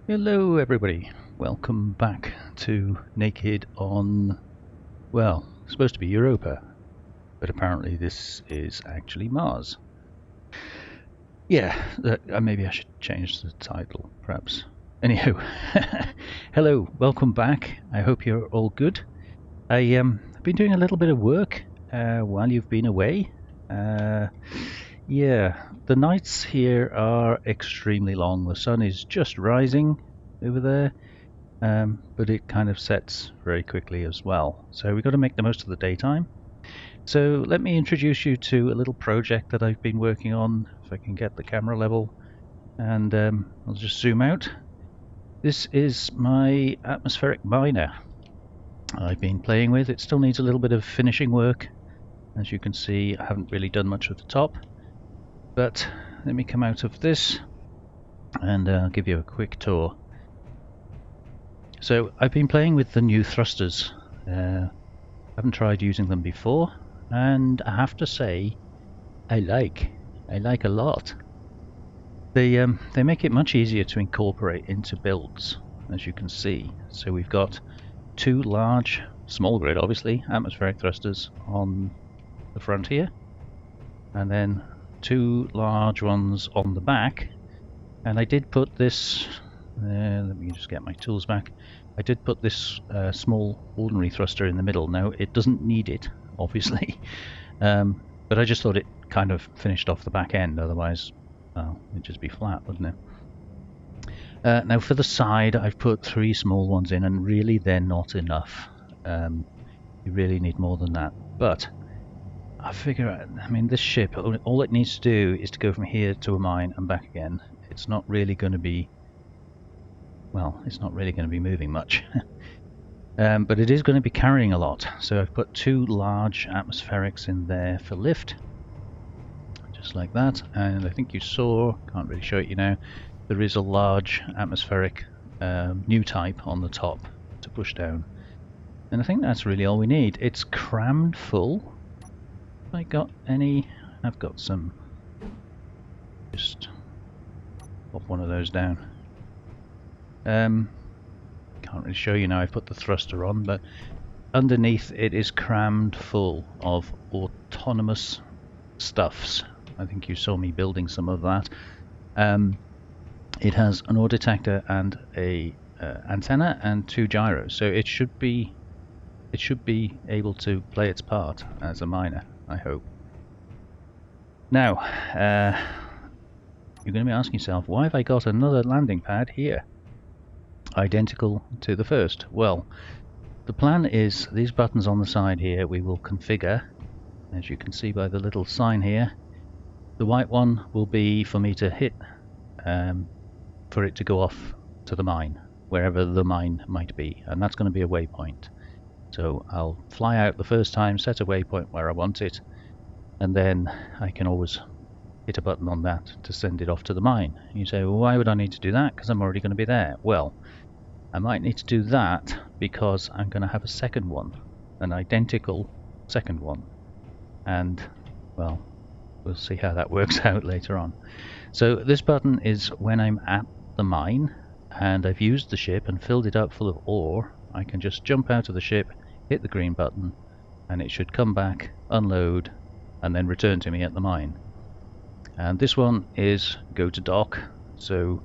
Hello everybody, welcome back to Naked on, well, it's supposed to be Europa, but apparently this is actually Mars. Yeah, maybe I should change the title, perhaps. Anyhow, hello, welcome back. I hope you're all good. I've been doing a little bit of work while you've been away. Yeah, the nights here are extremely long. The sun is just rising over there. But it kind of sets very quickly as well. So we've got to make the most of the daytime. So let me introduce you to a little project that I've been working on, if I can get the camera level, and I'll just zoom out. This is my atmospheric miner I've been playing with. It still needs a little bit of finishing work. As you can see, I haven't really done much of the top, but let me come out of this and I'll give you a quick tour. So I've been playing with the new thrusters. I haven't tried using them before, and I have to say, I like a lot. They make it much easier to incorporate into builds, as you can see. So we've got two large, small grid, obviously, atmospheric thrusters on the front here, and then two large ones on the back. And I did put this. Let me just get my tools back. I did put this small ordinary thruster in the middle. Now, it doesn't need it, obviously, but I just thought it kind of finished off the back end, otherwise, well, it'd just be flat, wouldn't it? Now, for the side, I've put three small ones in, and really they're not enough. You really need more than that. But I figure out, I mean, this ship, all it needs to do is to go from here to a mine and back again. It's not really going to be, well, it's not really going to be moving much. But it is going to be carrying a lot. So I've put two large atmospherics in there for lift, just like that. And I think you saw, can't really show it you now, there is a large atmospheric new type on the top to push down. And I think that's really all we need. It's crammed full. Have I got any? I've got some. Just pop one of those down. Can't really show you now, I've put the thruster on, but underneath it is crammed full of autonomous stuffs. I think you saw me building some of that. It has an ore detector and a antenna and two gyros, so it should be able to play its part as a miner, I hope. Now, you're going to be asking yourself, why have I got another landing pad here, identical to the first? Well, the plan is these buttons on the side here we will configure, as you can see by the little sign here. The white one will be for me to hit, for it to go off to the mine, wherever the mine might be, and that's going to be a waypoint. So I'll fly out the first time, set a waypoint where I want it, and then I can always hit a button on that to send it off to the mine. You say, well, why would I need to do that? Because I'm already going to be there. Well, I might need to do that because I'm going to have a second one, an identical second one. And, well, we'll see how that works out later on. So this button is when I'm at the mine and I've used the ship and filled it up full of ore. I can just jump out of the ship, hit the green button, and it should come back, unload, and then return to me at the mine. And this one is go to dock. So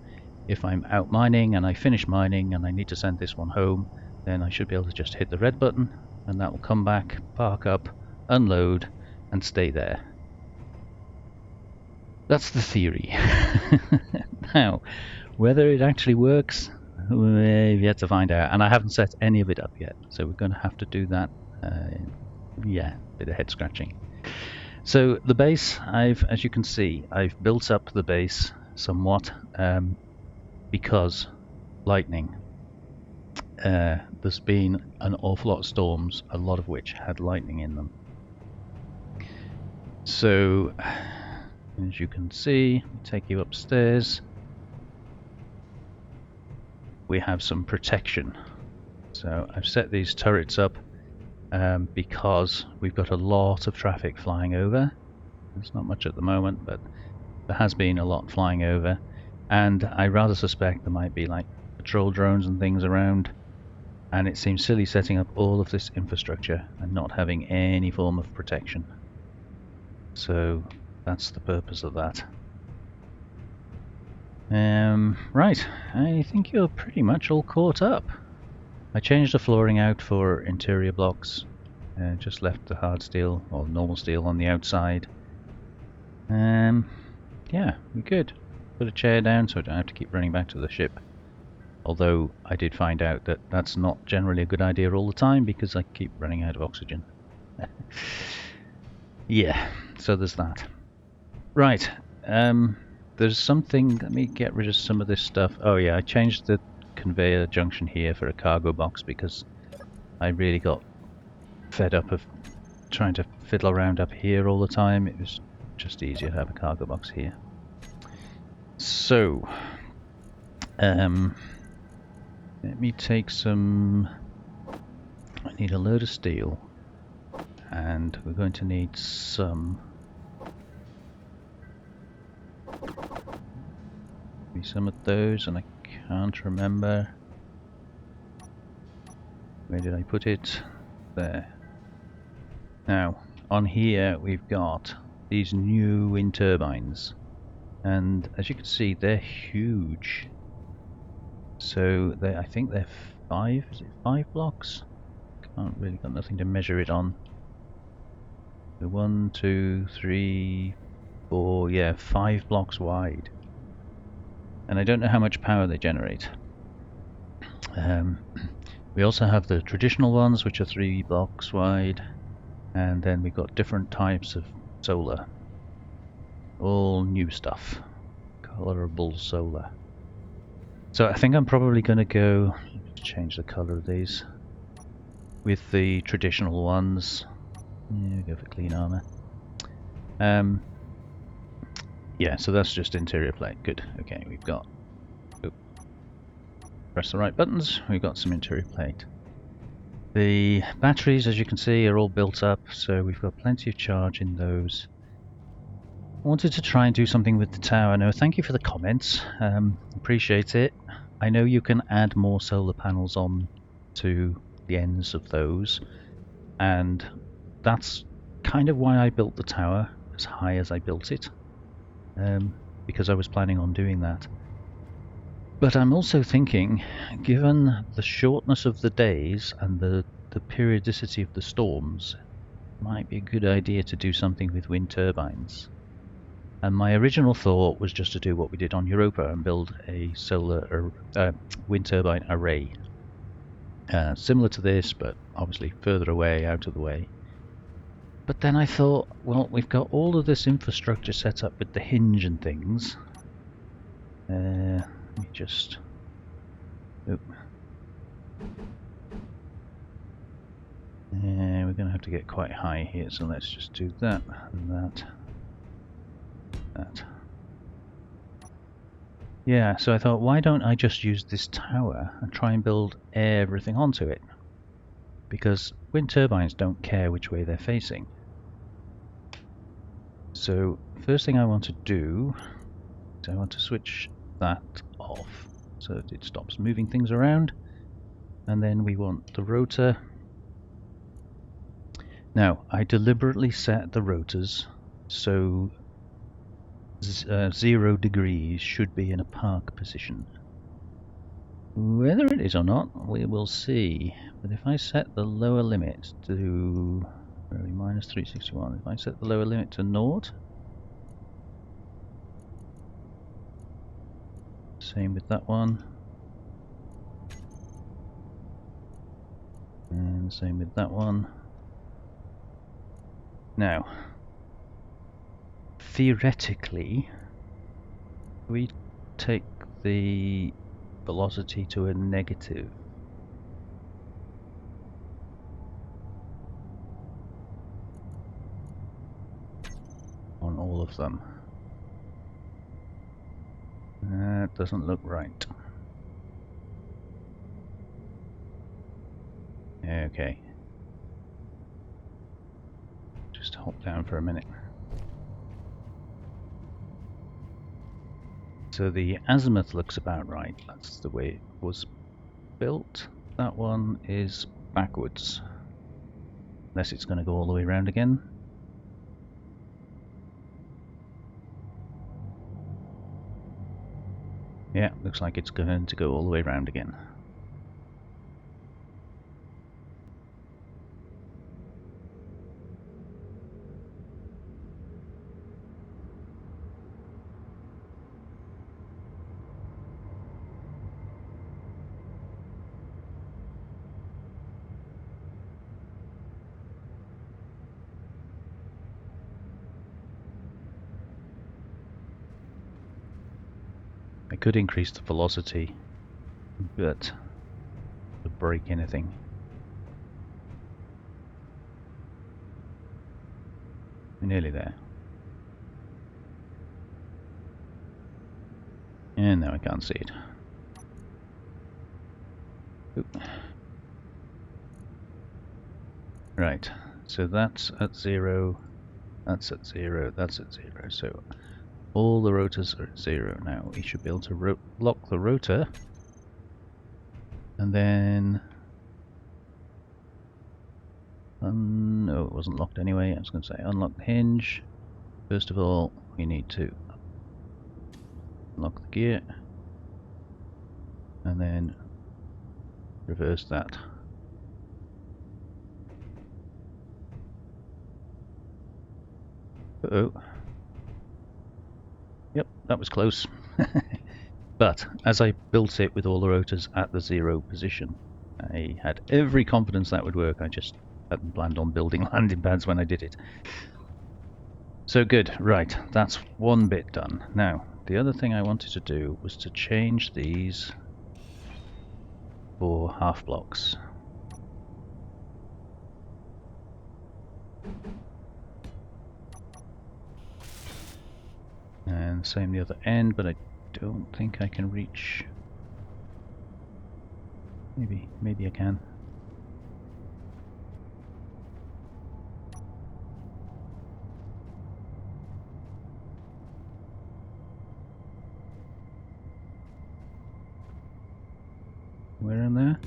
if I'm out mining and I finish mining and I need to send this one home, then I should be able to just hit the red button and that will come back, park up, unload, and stay there. That's the theory. Now, whether it actually works, we've yet to find out, and I haven't set any of it up yet, so we're going to have to do that. Yeah, bit of head scratching. So the base, as you can see, I've built up the base somewhat because lightning. There's been an awful lot of storms, a lot of which had lightning in them. So, as you can see, take you upstairs. We have some protection. So I've set these turrets up because we've got a lot of traffic flying over. There's not much at the moment, but there has been a lot flying over, and I rather suspect there might be like patrol drones and things around, and it seems silly setting up all of this infrastructure and not having any form of protection. So that's the purpose of that. Right, I think you're pretty much all caught up. I changed the flooring out for interior blocks, just left the hard steel or normal steel on the outside. Yeah, we're good. Put a chair down so I don't have to keep running back to the ship. Although I did find out that that's not generally a good idea all the time because I keep running out of oxygen. Yeah, so there's that. Right, there's something, let me get rid of some of this stuff. Oh yeah, I changed the conveyor junction here for a cargo box because I really got fed up of trying to fiddle around up here all the time. It was just easier to have a cargo box here. So, let me take some, I need a load of steel, and we're going to need some, maybe some of those, and I can't remember, where did I put it? There. Now, on here we've got these new wind turbines, and as you can see they're huge. So I think they're 5, is it 5 blocks? Can't really, got nothing to measure it on. So 1, 2, 3, 4, yeah, 5 blocks wide. And I don't know how much power they generate. We also have the traditional ones, which are 3 blocks wide, and then we've got different types of solar. All new stuff. Colorable solar. So I think I'm probably going to go, change the color of these, with the traditional ones. Yeah, go for clean armor. Yeah, so that's just interior plate. Good. Okay, we've got, press the right buttons, we've got some interior plate. The batteries, as you can see, are all built up, so we've got plenty of charge in those. I wanted to try and do something with the tower. No, thank you for the comments. Appreciate it. I know you can add more solar panels on to the ends of those, and that's kind of why I built the tower as high as I built it, because I was planning on doing that. But I'm also thinking, given the shortness of the days and the periodicity of the storms, it might be a good idea to do something with wind turbines. And my original thought was just to do what we did on Europa and build a solar wind turbine array. Similar to this, but obviously further away, out of the way. But then I thought, well, we've got all of this infrastructure set up with the hinge and things. Let me just... Oh. We're going to have to get quite high here, so let's just do that and that. That. Yeah, so I thought, why don't I just use this tower and try and build everything onto it? Because wind turbines don't care which way they're facing. So, first thing I want to do is I want to switch that off so that it stops moving things around. And then we want the rotor. Now, I deliberately set the rotors so 0 degrees should be in a park position. Whether it is or not, we will see. But if I set the lower limit to minus 361, if I set the lower limit to 0, same with that one, and same with that one. Now, theoretically, we take the velocity to a negative. On all of them. That doesn't look right. Okay. Just hop down for a minute. So the azimuth looks about right. That's the way it was built. That one is backwards. Unless it's going to go all the way around again. Yeah, looks like it's going to go all the way around again. I could increase the velocity, but to break anything. We're nearly there. And now I can't see it. Oop. Right, so that's at 0, that's at 0, that's at 0. So all the rotors are at 0 now. We should be able to lock the rotor. And then... no, it wasn't locked anyway. I was going to say unlock the hinge. First of all, we need to unlock the gear. And then reverse that. Uh-oh. Yep, that was close. But as I built it with all the rotors at the 0 position, I had every confidence that would work. I just hadn't planned on building landing pads when I did it. So good, right, that's one bit done. Now, the other thing I wanted to do was to change these for half blocks. And same the other end, but I don't think I can reach. Maybe I can. Where in there?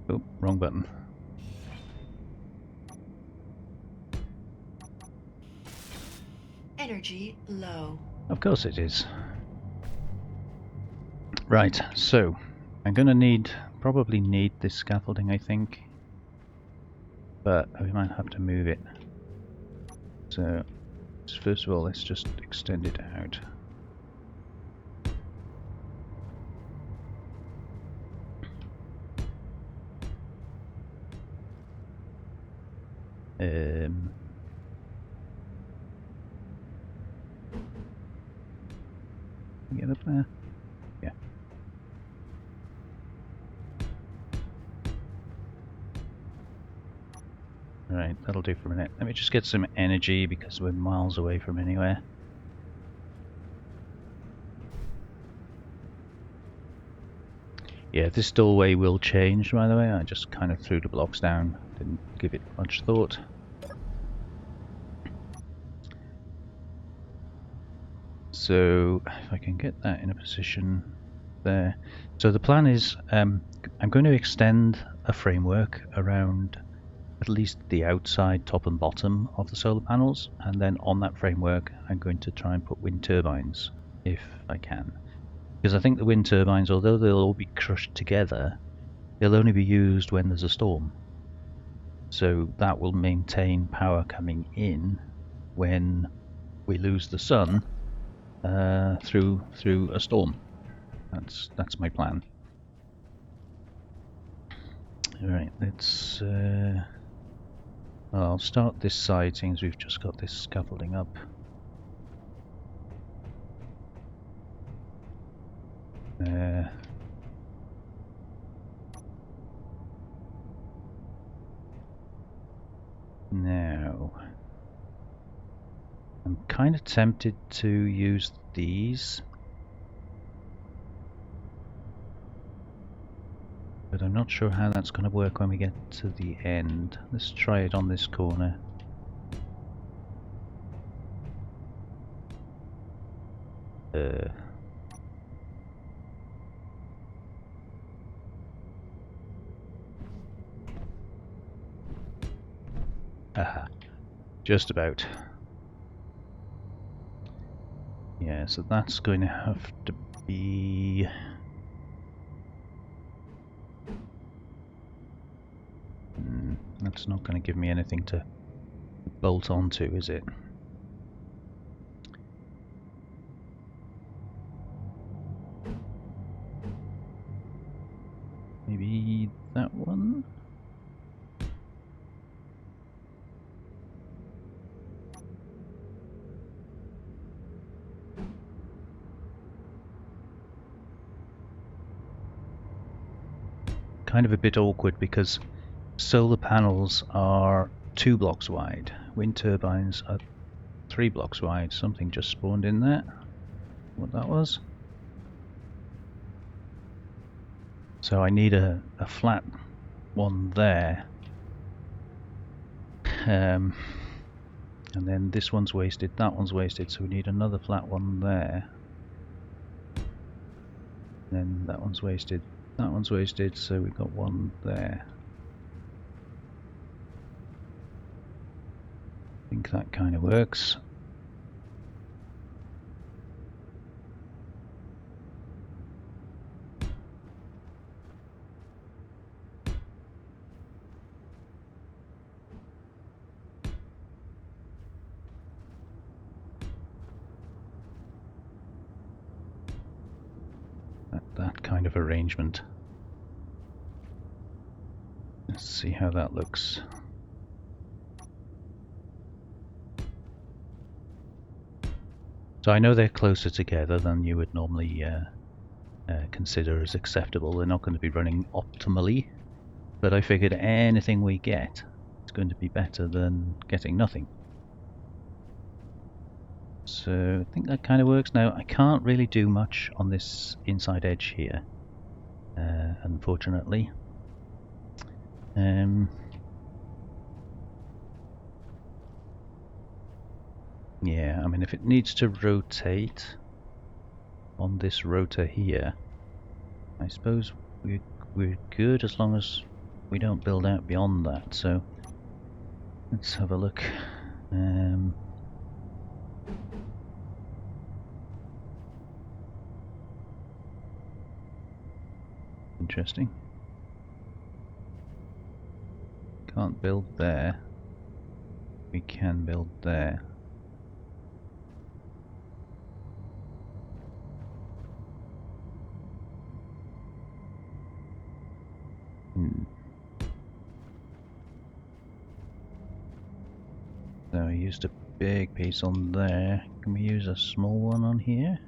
Oh, wrong button. Energy low. Of course it is. Right, so I'm going to probably need this scaffolding, I think. But we might have to move it. So, first of all, let's just extend it out. Get up there? Yeah. Right, that'll do for a minute. Let me just get some energy because we're miles away from anywhere. Yeah, this doorway will change, by the way. I just kind of threw the blocks down, didn't give it much thought. So if I can get that in a position there. So the plan is I'm going to extend a framework around at least the outside top and bottom of the solar panels, and then on that framework I'm going to try and put wind turbines if I can. Because I think the wind turbines, although they'll all be crushed together, they'll only be used when there's a storm. So that will maintain power coming in when we lose the sun through a storm. That's my plan. Alright, let's I'll start this side since we've just got this scaffolding up. Now I'm kind of tempted to use these, but I'm not sure how that's going to work when we get to the end. Let's try it on this corner. Aha, just about. Yeah, so that's going to have to be... that's not going to give me anything to bolt onto, is it? Maybe that one? Kind of a bit awkward because solar panels are 2 blocks wide. Wind turbines are 3 blocks wide. Something just spawned in there. What that was? So I need a flat one there. And then this one's wasted, that one's wasted, so we need another flat one there. Then that one's wasted, that one's wasted, so we've got one there. I think that kind of works. That kind of arrangement. Let's see how that looks. So I know they're closer together than you would normally consider as acceptable. They're not going to be running optimally, but I figured anything we get is going to be better than getting nothing. So I think that kind of works. Now I can't really do much on this inside edge here, unfortunately. Yeah, I mean if it needs to rotate on this rotor here, I suppose we're good as long as we don't build out beyond that. So let's have a look. Interesting. Can't build there. We can build there. So I used a big piece on there. Can we use a small one on here?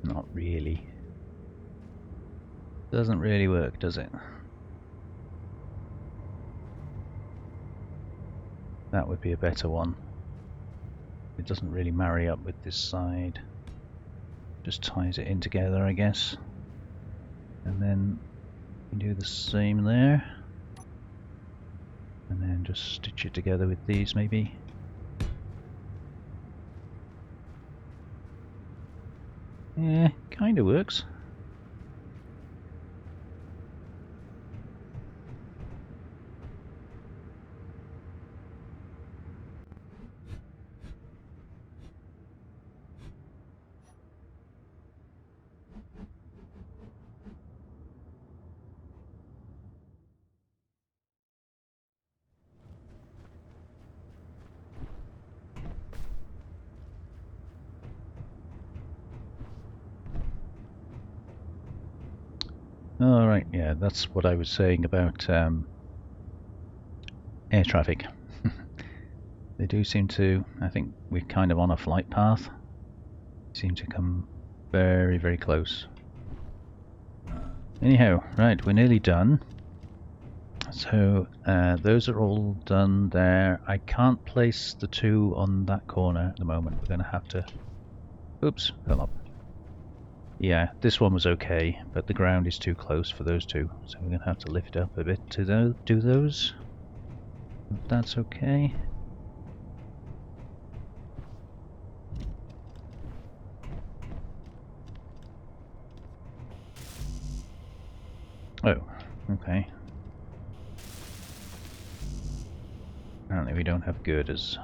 Not really. Doesn't really work, does it? That would be a better one. It doesn't really marry up with this side. Just ties it in together, I guess. And then you do the same there. And then just stitch it together with these maybe. Yeah, kind of works. Alright, yeah, that's what I was saying about air traffic. They do seem to, I think we're kind of on a flight path. Seem to come very, very close. Anyhow, right, we're nearly done. So those are all done there. I can't place the two on that corner at the moment. We're going to have to... Oops, fell up. Yeah, this one was okay, but the ground is too close for those two. So we're going to have to lift up a bit to do those. If that's okay. Oh, okay. Apparently we don't have girders.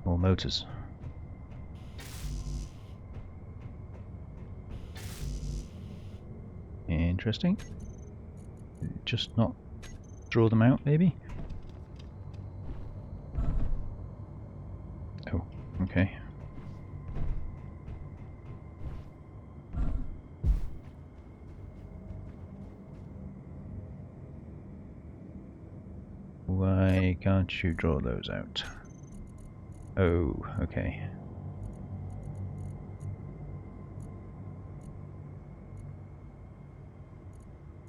More motors. Interesting. Just not draw them out, maybe? Oh, okay. Why can't you draw those out? Oh, okay.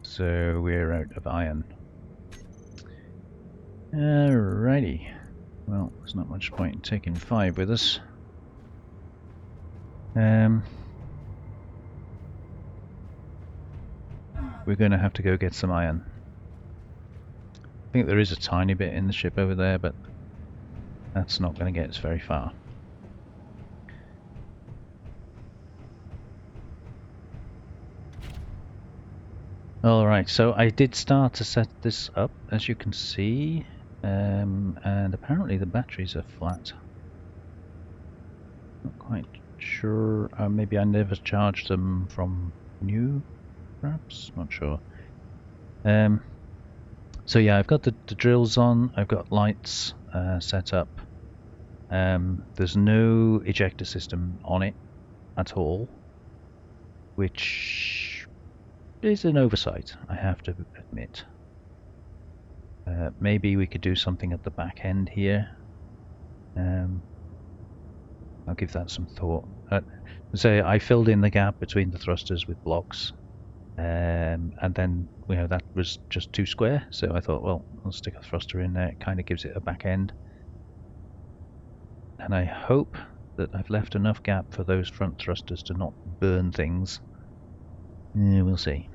So we're out of iron. Alrighty. Well, there's not much point in taking 5 with us. We're going to have to go get some iron. I think there is a tiny bit in the ship over there, but that's not going to get us very far. Alright, so I did start to set this up, as you can see, and apparently the batteries are flat. Not quite sure, maybe I never charged them from new, perhaps? Not sure. So yeah, I've got the drills on, I've got lights set up. There's no ejector system on it at all, which is an oversight, I have to admit. Maybe we could do something at the back end here. I'll give that some thought. So I filled in the gap between the thrusters with blocks. And then, you know, that was just too square, so I thought, well, I'll stick a thruster in there. It kind of gives it a back end. And I hope that I've left enough gap for those front thrusters to not burn things. Yeah, we'll see.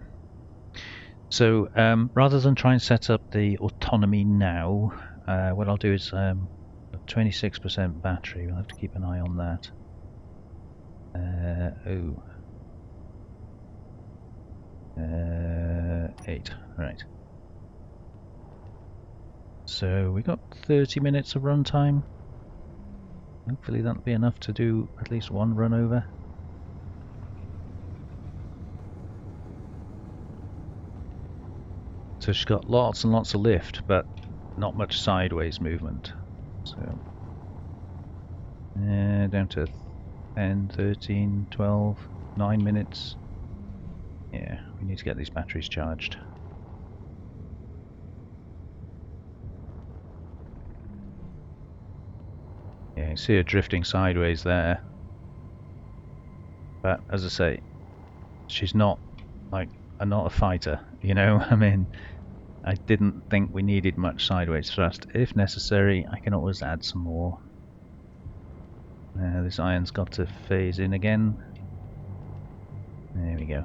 So rather than try and set up the autonomy now, what I'll do is a 26% battery. We'll have to keep an eye on that. 8, right. So we got 30 minutes of runtime. Hopefully that'll be enough to do at least one run over. So she's got lots and lots of lift, but not much sideways movement. So down to 10, 13, 12, 9 minutes. Yeah, we need to get these batteries charged. Yeah, you see her drifting sideways there. But as I say, she's not like not a fighter, you know. I mean, I didn't think we needed much sideways thrust. If necessary, I can always add some more. This iron's got to phase in again. There we go.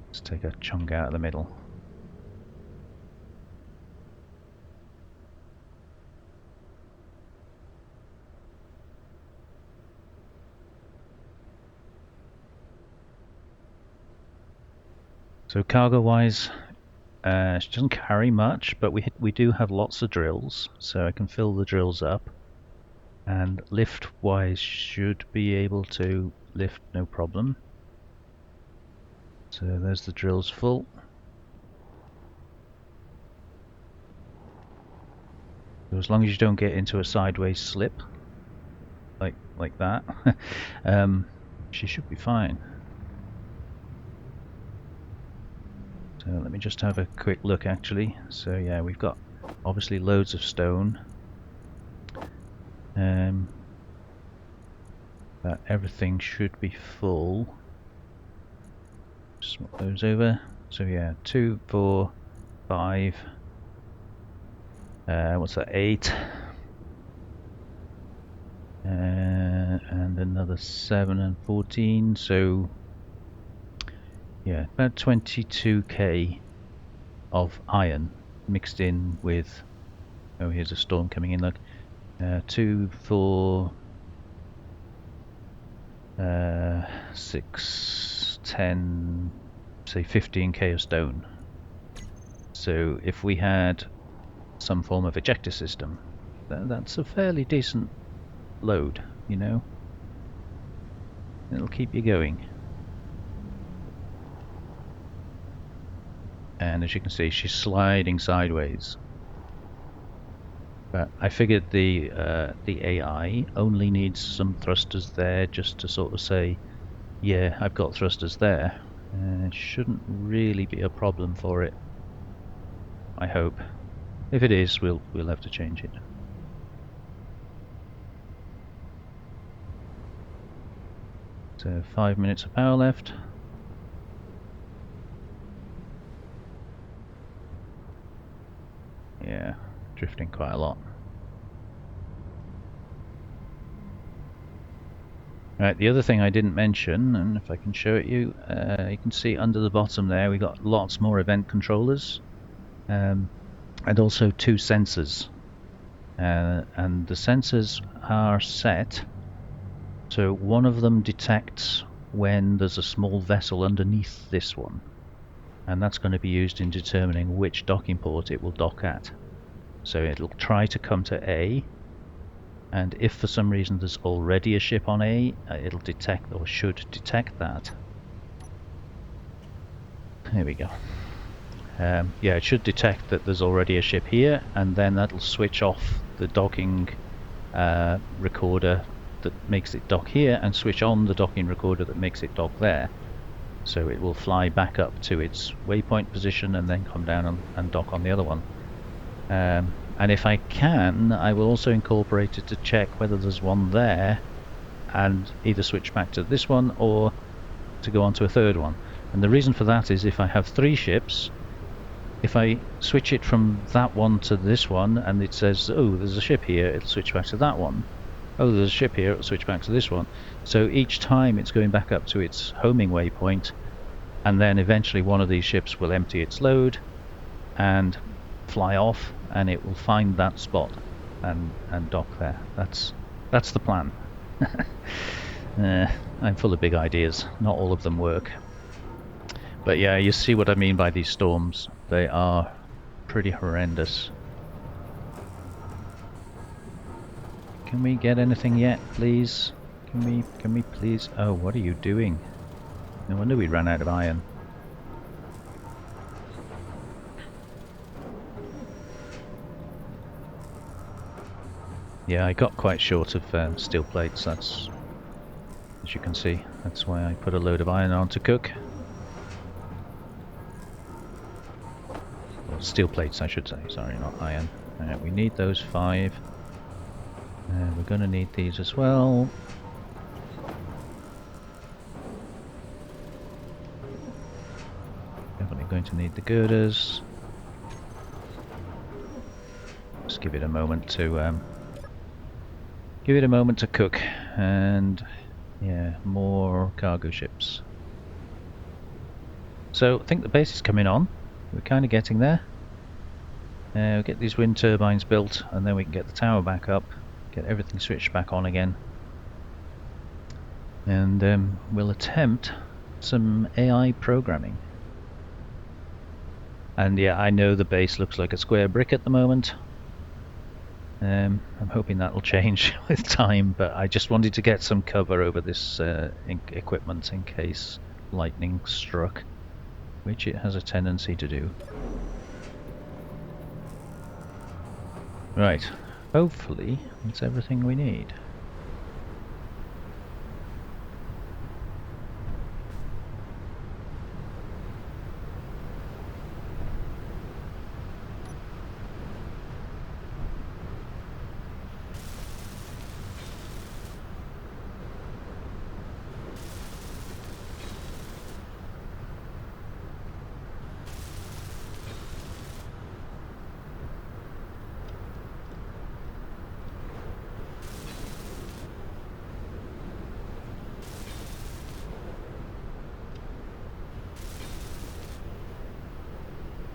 Let's take a chunk out of the middle. So cargo-wise, she doesn't carry much, but we do have lots of drills, so I can fill the drills up. And lift-wise, should be able to lift no problem. So there's the drills full. So as long as you don't get into a sideways slip, like that, she should be fine. So let me just have a quick look actually. So yeah, we've got obviously loads of stone. But everything should be full. Swap those over. So yeah, 2, 4, 5. What's that? 8. And another 7 and 14. So yeah, about 22k of iron mixed in with. Oh, here's a storm coming in. Look, 2, 4, 6, 10, say 15k of stone. So if we had some form of ejector system, that's a fairly decent load, you know. It'll keep you going. And as you can see, she's sliding sideways. But I figured the AI only needs some thrusters there just to sort of say, yeah, I've got thrusters there. It shouldn't really be a problem for it, I hope. If it is, we'll have to change it. So 5 minutes of power left. Yeah, drifting quite a lot. Right, the other thing I didn't mention, and if I can show it you, you can see under the bottom there we got lots more event controllers, and also 2 sensors. And the sensors are set so one of them detects when there's a small vessel underneath this one, and that's going to be used in determining which docking port it will dock at. So it'll try to come to A, and if for some reason there's already a ship on A, it'll detect, or should detect, that. There we go. Yeah, it should detect that there's already a ship here, and then that'll switch off the docking recorder that makes it dock here, and switch on the docking recorder that makes it dock there. So it will fly back up to its waypoint position and then come down and dock on the other one. And if I can, I will also incorporate it to check whether there's one there, and either switch back to this one or to go on to a third one. And the reason for that is if I have 3 ships, if I switch it from that one to this one and it says, oh, there's a ship here, it'll switch back to that one. Oh, there's a ship here, it'll switch back to this one. So each time it's going back up to its homing waypoint, and then eventually one of these ships will empty its load and fly off, and it will find that spot and dock there. That's the plan. I'm full of big ideas. Not all of them work. But yeah, you see what I mean by these storms. They are pretty horrendous. Can we get anything yet, please? Can we please? Oh, what are you doing? No wonder we ran out of iron. Yeah, I got quite short of steel plates. That's, as you can see, that's why I put a load of iron on to cook. Or steel plates, I should say. Sorry, not iron. We need those 5. We're going to need these as well. Definitely going to need the girders. Just give it a moment to cook, and yeah, more cargo ships. So I think the base is coming on. We're kind of getting there. We'll get these wind turbines built, and then we can get the tower back up, get everything switched back on again, and we'll attempt some AI programming. And yeah, I know the base looks like a square brick at the moment. I'm hoping that'll change with time, but I just wanted to get some cover over this equipment in case lightning struck, which it has a tendency to do. Right, hopefully that's everything we need.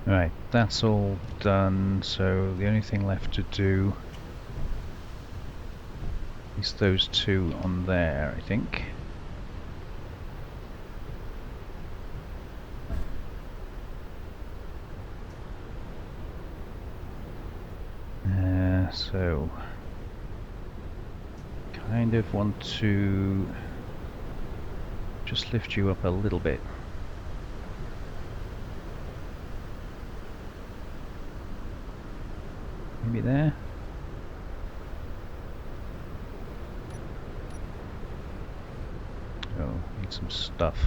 Right, that's all done, so the only thing left to do is those two on there, I think. So kind of want to just lift you up a little bit. Maybe there. Oh, need some stuff.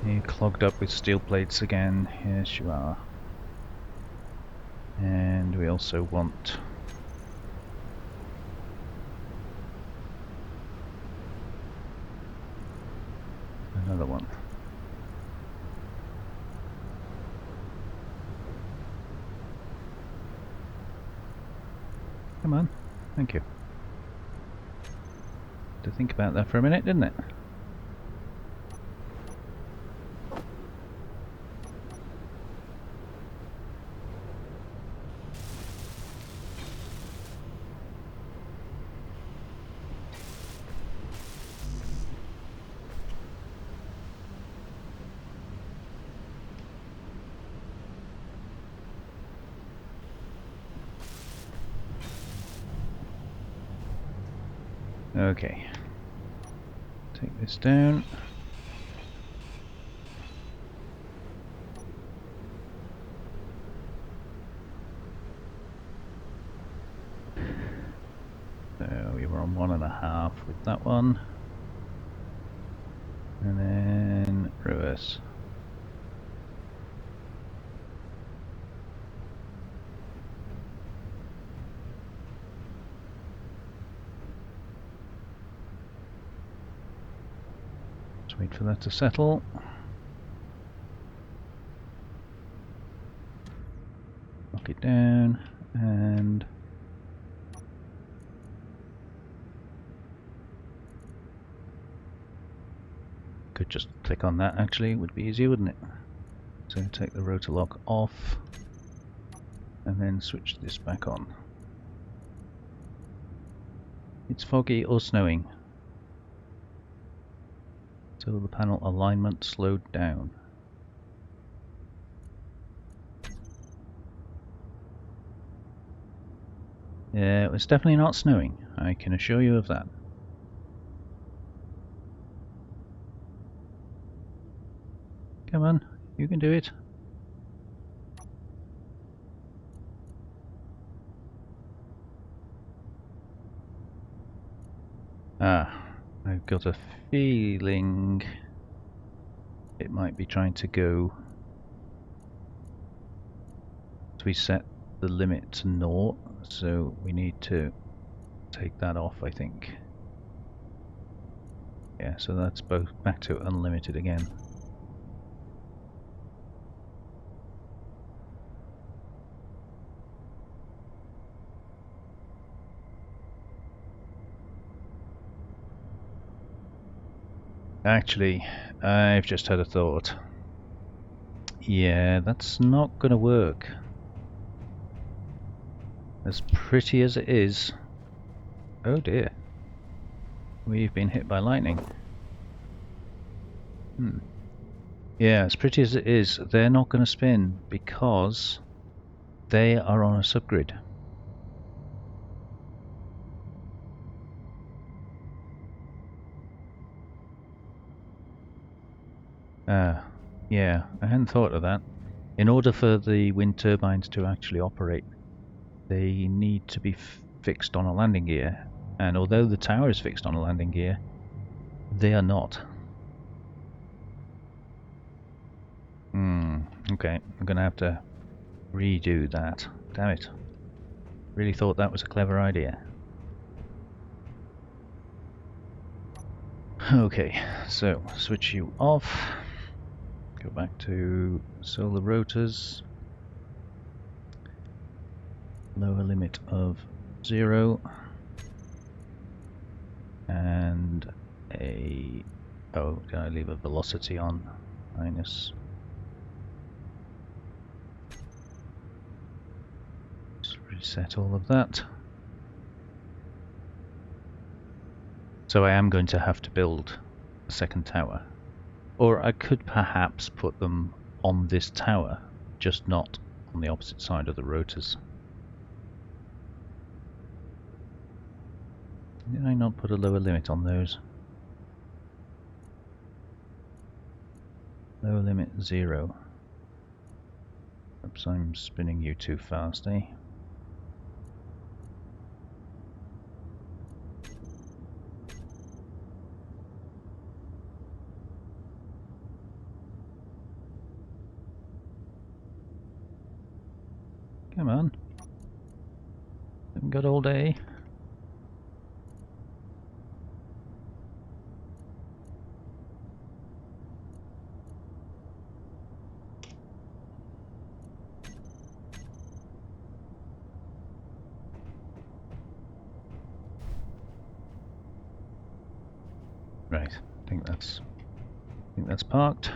You clogged up with steel plates again. Yes, you are. And we also want another one. Come on. Thank you. To think about that for a minute, didn't it? Okay. Take this down. So we were on 1.5 with that one. And then reverse. Just wait for that to settle. Knock it down and could just click on that actually, it would be easier, wouldn't it? So take the rotor lock off and then switch this back on. It's foggy or snowing, so the panel alignment slowed down. Yeah, it's definitely not snowing, I can assure you of that. Come on, you can do it. Ah, I've got a feeling it might be trying to go. So we set the limit to 0, so we need to take that off, I think. Yeah, so that's both back to unlimited again. Actually, I've just had a thought. Yeah, that's not gonna work. As pretty as it is. Oh dear. We've been hit by lightning. Yeah, as pretty as it is, they're not going to spin because they are on a subgrid. Yeah, I hadn't thought of that. In order for the wind turbines to actually operate, they need to be fixed on a landing gear. And although the tower is fixed on a landing gear, they are not. Okay, I'm going to have to redo that. Damn it. Really thought that was a clever idea. Okay, so switch you off. Go back to solar rotors. Lower limit of 0. And a... oh, can I leave a velocity on? Minus. Just reset all of that. So I am going to have to build a second tower. Or I could perhaps put them on this tower, just not on the opposite side of the rotors. Did I not put a lower limit on those? Lower limit 0. Oops, I'm spinning you too fast, eh? Come on. Haven't got all day. Right, I think that's parked.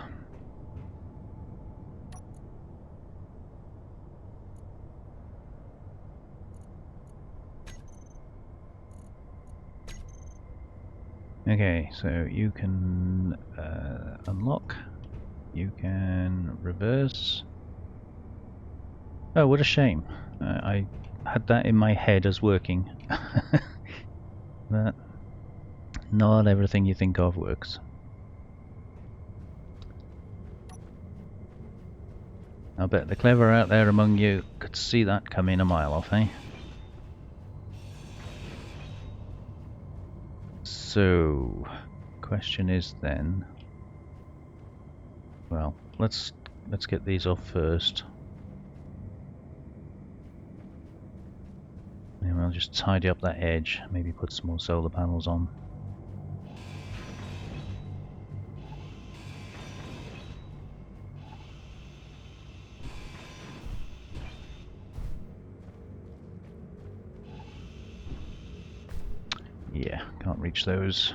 Okay, so you can unlock, you can reverse. Oh, what a shame. I had that in my head as working. But not everything you think of works. I'll bet the clever out there among you could see that coming a mile off, eh? So, question is then, well, let's get these off first. And we'll just tidy up that edge, maybe put some more solar panels on. Yeah, can't reach those.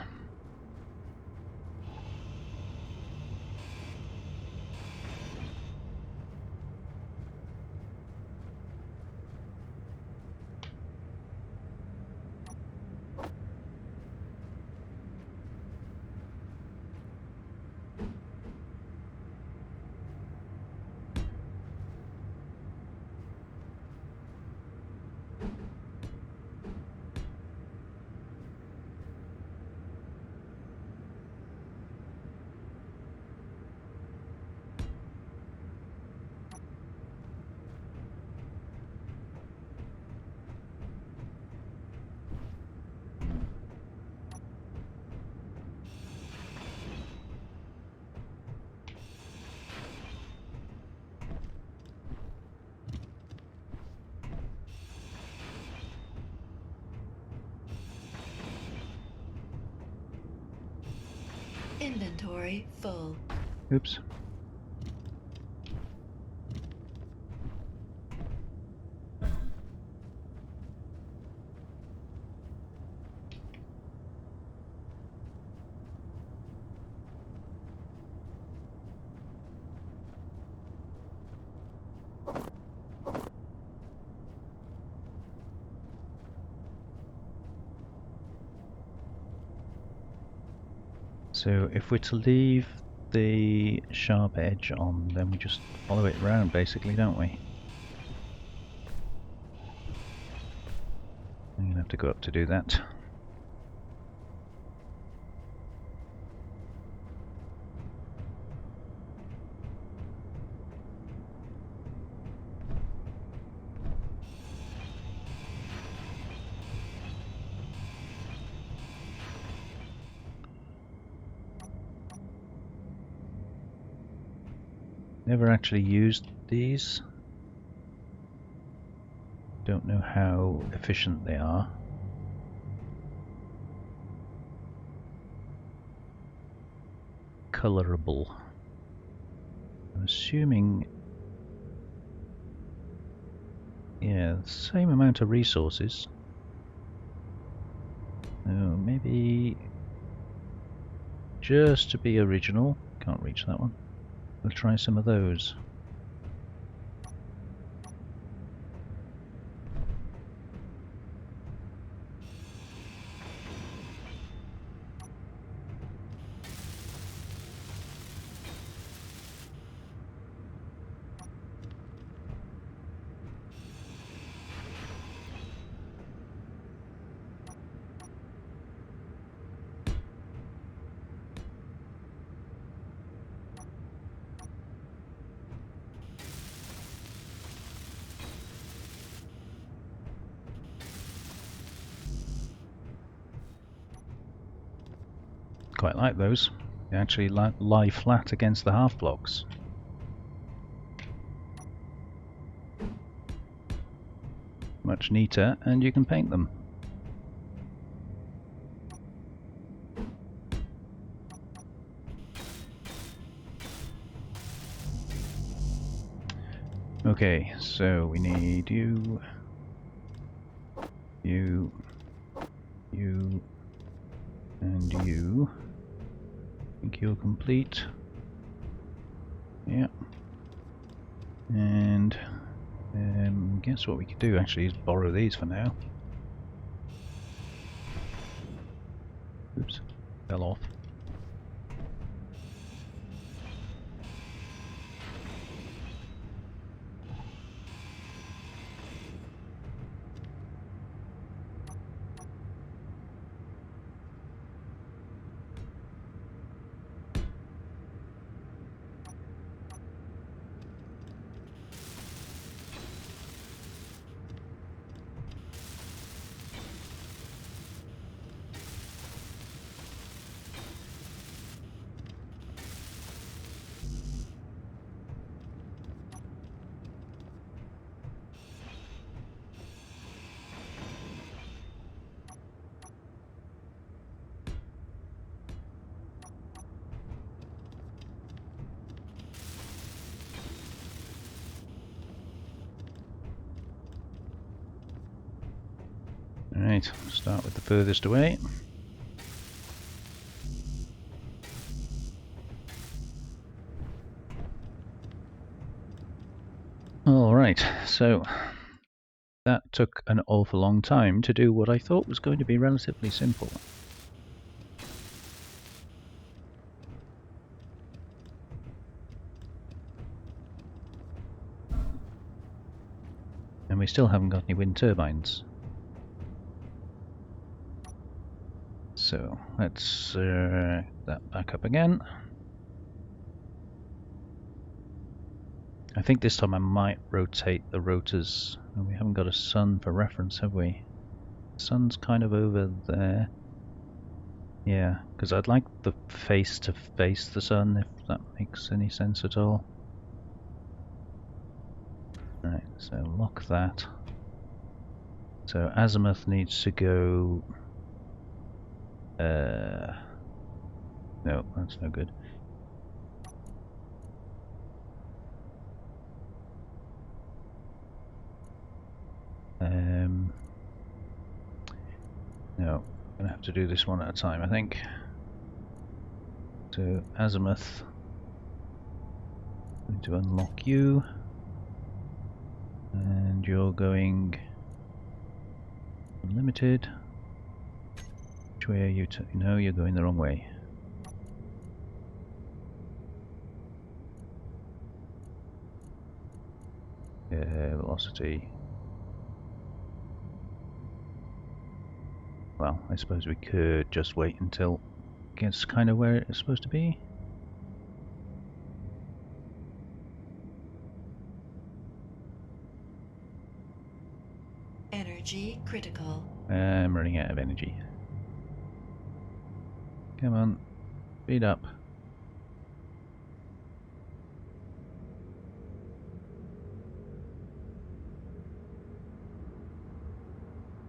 Inventory full. Oops. So if we're to leave the sharp edge on, then we just follow it round basically, don't we? I'm going to have to go up to do that. Never actually used these. Don't know how efficient they are. colorable. I'm assuming, yeah, the same amount of resources. So maybe just to be original, can't reach that one. We'll try some of those. Quite like those. They actually lie flat against the half blocks. Much neater, and you can paint them. Okay, so we need you, you, you, and you. I think you're complete. Yeah. And guess what we could do actually is borrow these for now. Oops, fell off. Alright, start with the furthest away. Alright, so that took an awful long time to do what I thought was going to be relatively simple. And we still haven't got any wind turbines. So let's that back up again. I think this time I might rotate the rotors. We haven't got a sun for reference, have we? The sun's kind of over there. Yeah, because I'd like the face to face the sun, if that makes any sense at all. Right, so lock that. So azimuth needs to go... no, that's no good. No, I'm going to have to do this one at a time, I think. So azimuth, I'm going to unlock you, and you're going unlimited. Which way are you? No, you're going the wrong way. Velocity. Well, I suppose we could just wait until it gets kind of where it's supposed to be. Energy critical. I'm running out of energy. Come on, speed up.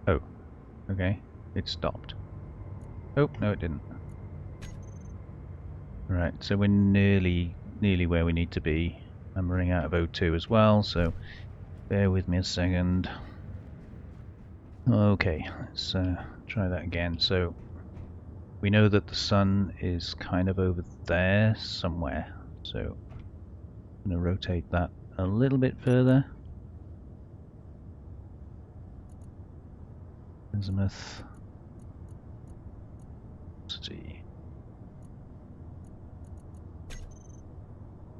Oh, okay, it stopped. Oh, no it didn't. Right, so we're nearly where we need to be. I'm running out of O2 as well, so bear with me a second. Okay, let's try that again. So we know that the sun is kind of over there somewhere, so I'm going to rotate that a little bit further. Azimuth. Let's see.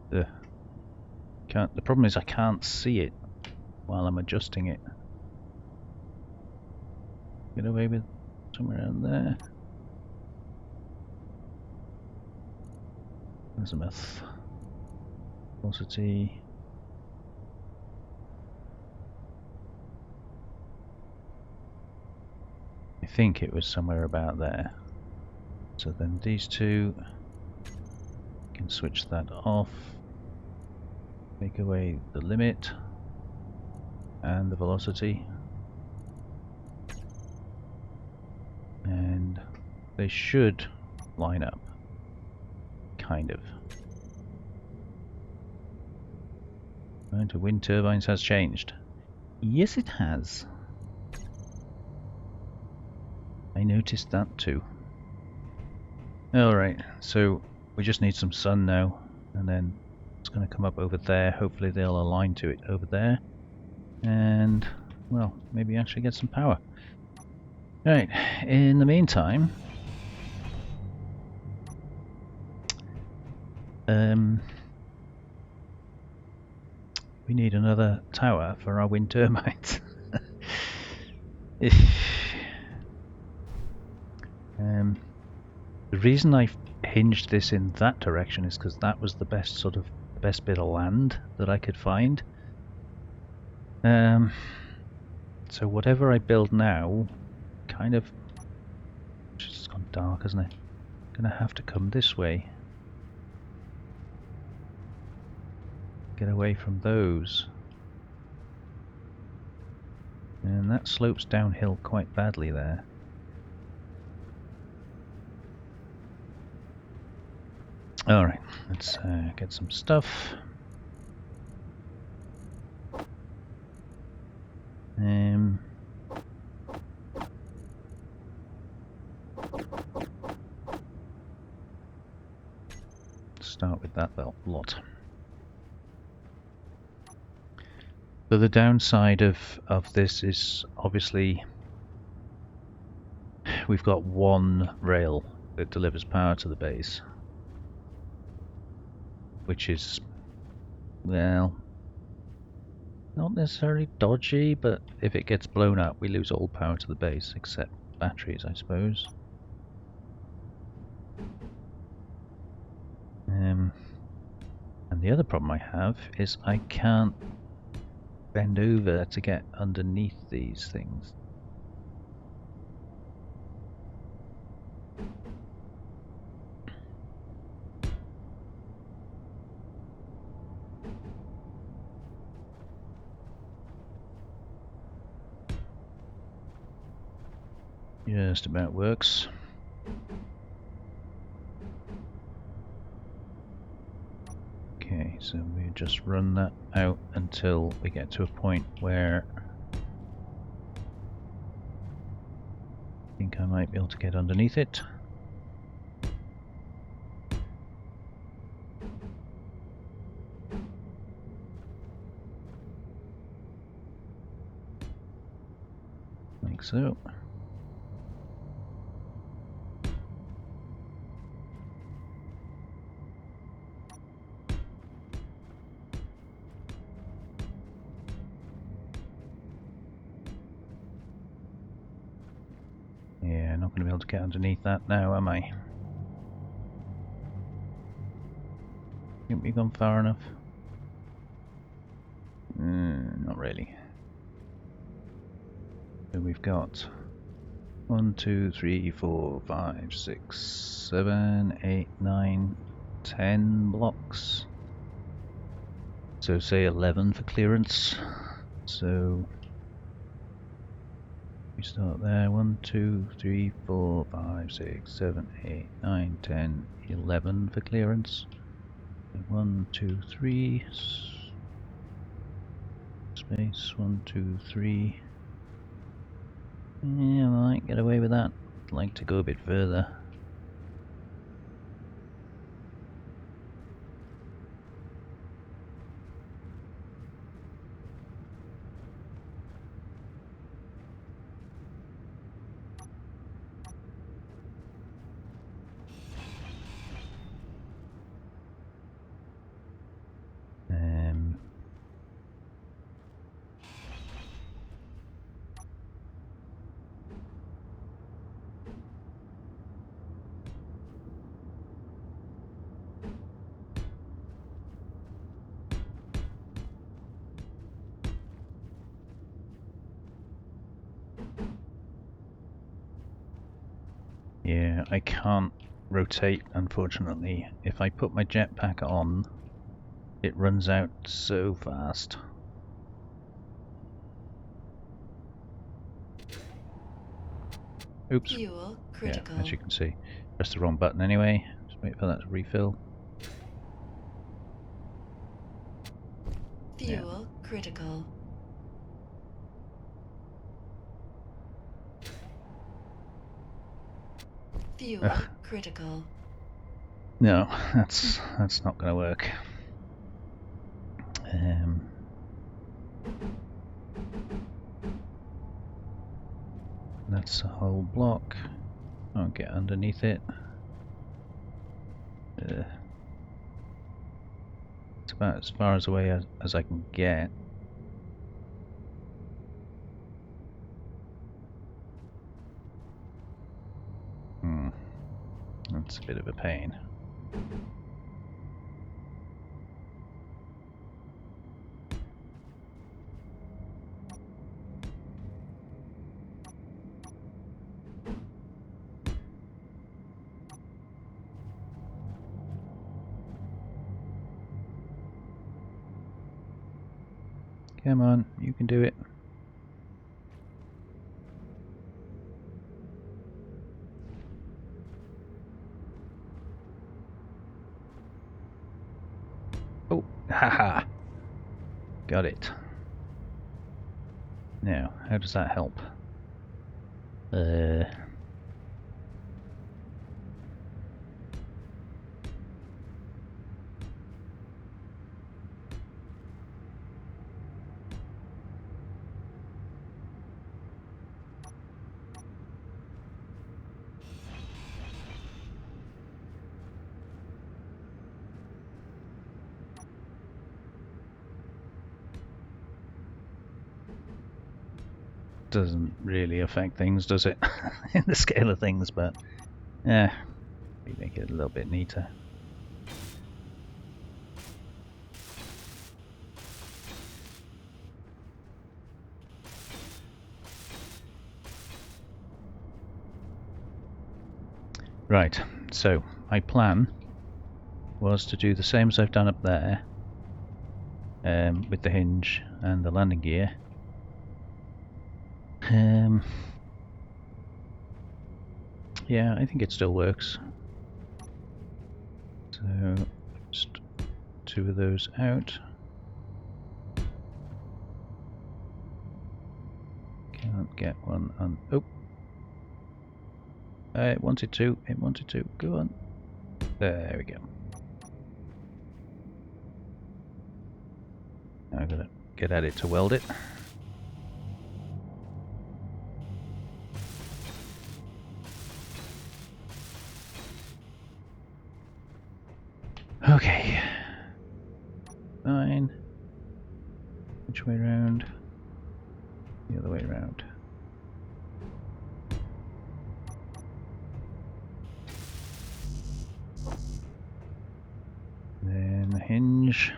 The problem is I can't see it while I'm adjusting it. Get away with somewhere around there. Azimuth. Velocity. I think it was somewhere about there. So then these two, can switch that off. Take away the limit and the velocity. And they should line up. Kind of. Going to wind turbines has changed. Yes, it has. I noticed that too. Alright, so we just need some sun now, and then it's going to come up over there. Hopefully they'll align to it over there. And, well, maybe actually get some power. Right, in the meantime, we need another tower for our wind turbines. The reason I hinged this in that direction is because that was the best bit of land that I could find. So whatever I build now, kind of, it's just gone dark, isn't it? Gonna have to come this way. Get away from those. And that slopes downhill quite badly there. Alright, let's get some stuff. Start with that lot. So the downside of this is obviously we've got one rail that delivers power to the base, which is, well, not necessarily dodgy, but if it gets blown up we lose all power to the base except batteries, I suppose. And the other problem I have is I can't bend over to get underneath these things. Just about works. Okay, so we just run that out until we get to a point where I think I might be able to get underneath it. Like so. Yeah, not going to be able to get underneath that now, am I? Think we've gone far enough? Not really. So we've got 1, 2, 3, 4, 5, 6, 7, 8, 9, 10 blocks. So say 11 for clearance. So we we start there. 1, 2, 3, 4, 5, 6, 7, 8, 9, 10, 11 for clearance. 1, 2, 3. Space. 1, 2, 3. Yeah, I might get away with that. I'd like to go a bit further. Yeah, I can't rotate, unfortunately. If I put my jetpack on, it runs out so fast. Oops. Fuel critical. Yeah, as you can see. Press the wrong button anyway. Just wait for that to refill. Fuel critical. Fuel critical. No, that's not going to work. That's a whole block. I'll get underneath it. It's about as far away as I can get. That's a bit of a pain. Come on, you can do it. Oh, haha! Got it. Now, how does that help? Doesn't really affect things, does it? In the scale of things, but yeah, we make it a little bit neater. Right, so my plan was to do the same as I've done up there with the hinge and the landing gear. Yeah, I think it still works. So, just 2 of those out. Can't get one on. Oh! It wanted to, go on. There we go. Now I've got to get at it to weld it. Okay. Fine. Which way round? The other way round. Then the hinge.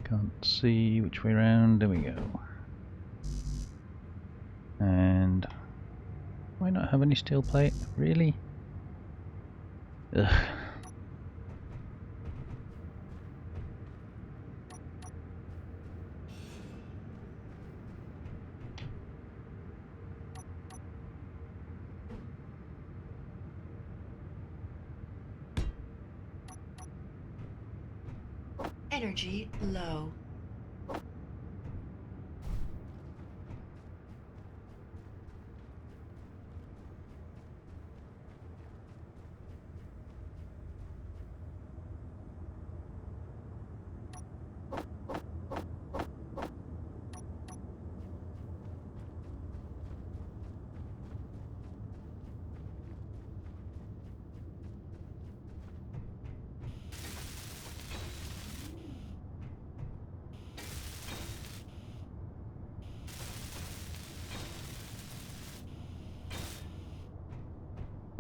Can't see which way round. There we go. And why not have any steel plate? Really? Ugh. Energy low.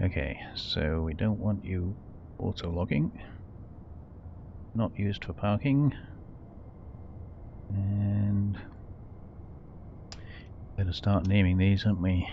Okay, so we don't want you auto-logging. Not used for parking. And better start naming these, aren't we?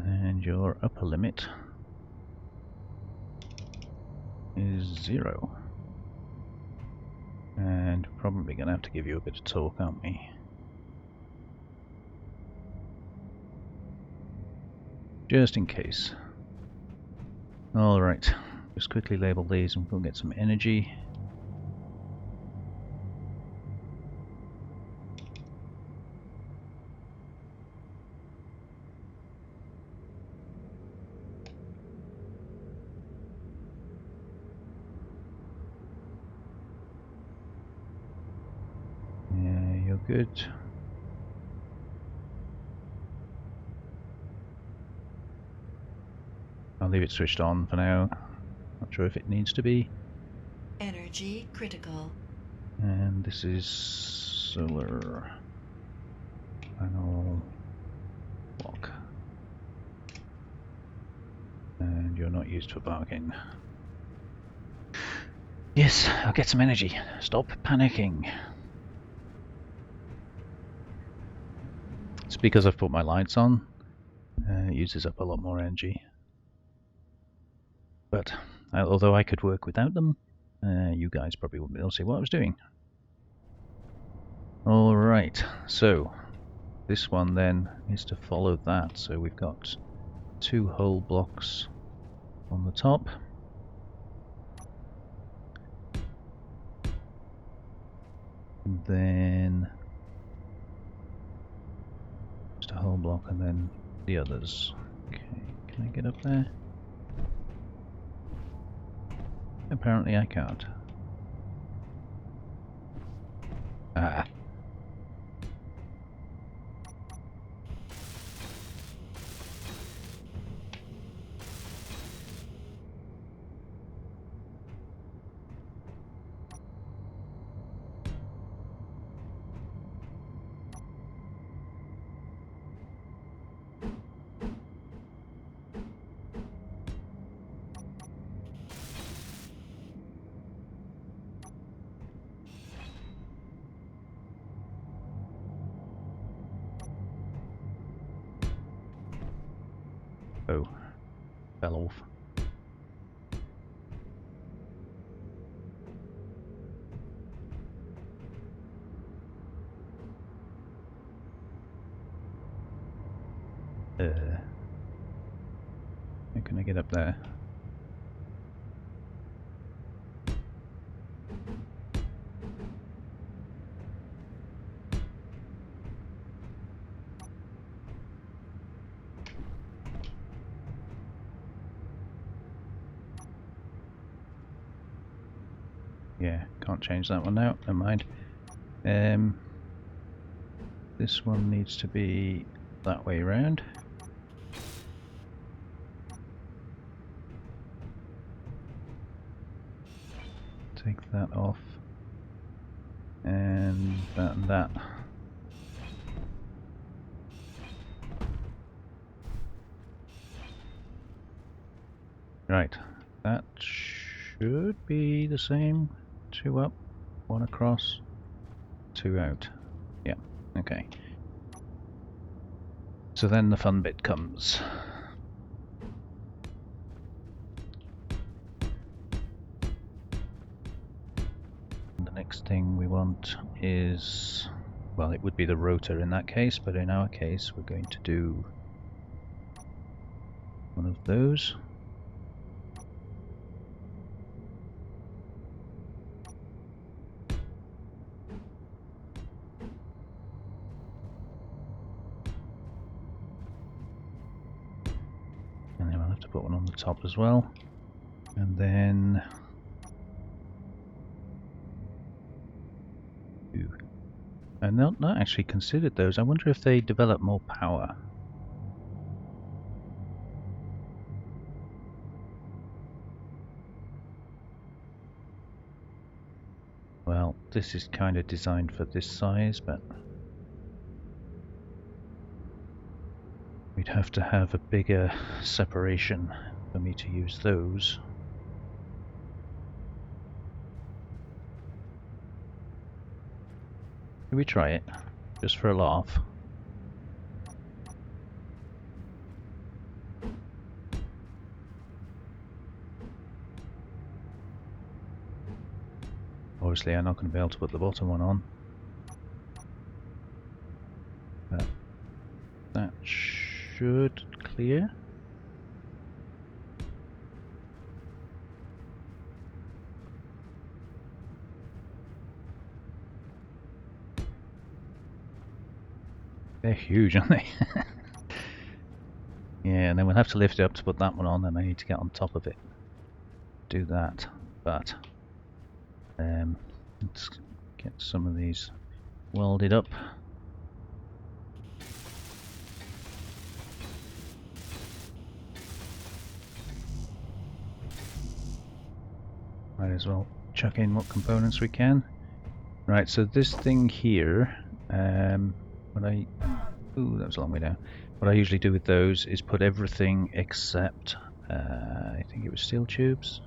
And your upper limit is 0. And probably going to have to give you a bit of torque, aren't we? Just in case. Alright, just quickly label these and we'll get some energy. Yeah, you're good. I'll leave it switched on for now. Not sure if it needs to be. Energy critical. And this is solar panel block. And you're not used for parking. Yes, I'll get some energy. Stop panicking. It's because I've put my lights on. It uses up a lot more energy. But although I could work without them, you guys probably wouldn't be able to see what I was doing. Alright, so this one then is to follow that. So we've got 2 whole blocks on the top. And then just a whole block and then the others. Okay, can I get up there? Apparently I can't. Ah. Oh, fell off. How can I get up there? Yeah, can't change that one now, never mind. This one needs to be that way round. Take that off. And that and that. Right, that should be the same. 2 up, 1 across, 2 out. Yeah, okay. So then the fun bit comes. The next thing we want is, well, it would be the rotor in that case, but in our case we're going to do one of those. And then we'll have to put one on the top as well. And then I've not actually considered those. I wonder if they develop more power. Well, this is kind of designed for this size, but we'd have to have a bigger separation for me to use those. Can we try it? Just for a laugh. Obviously I'm not going to be able to put the bottom one on. But that should clear. They're huge, aren't they? Yeah, and then we'll have to lift it up to put that one on, and I need to get on top of it. Do that, but let's get some of these welded up. Might as well chuck in what components we can. Right, so this thing here, ooh, that was a long way down. What I usually do with those is put everything except, I think it was steel tubes.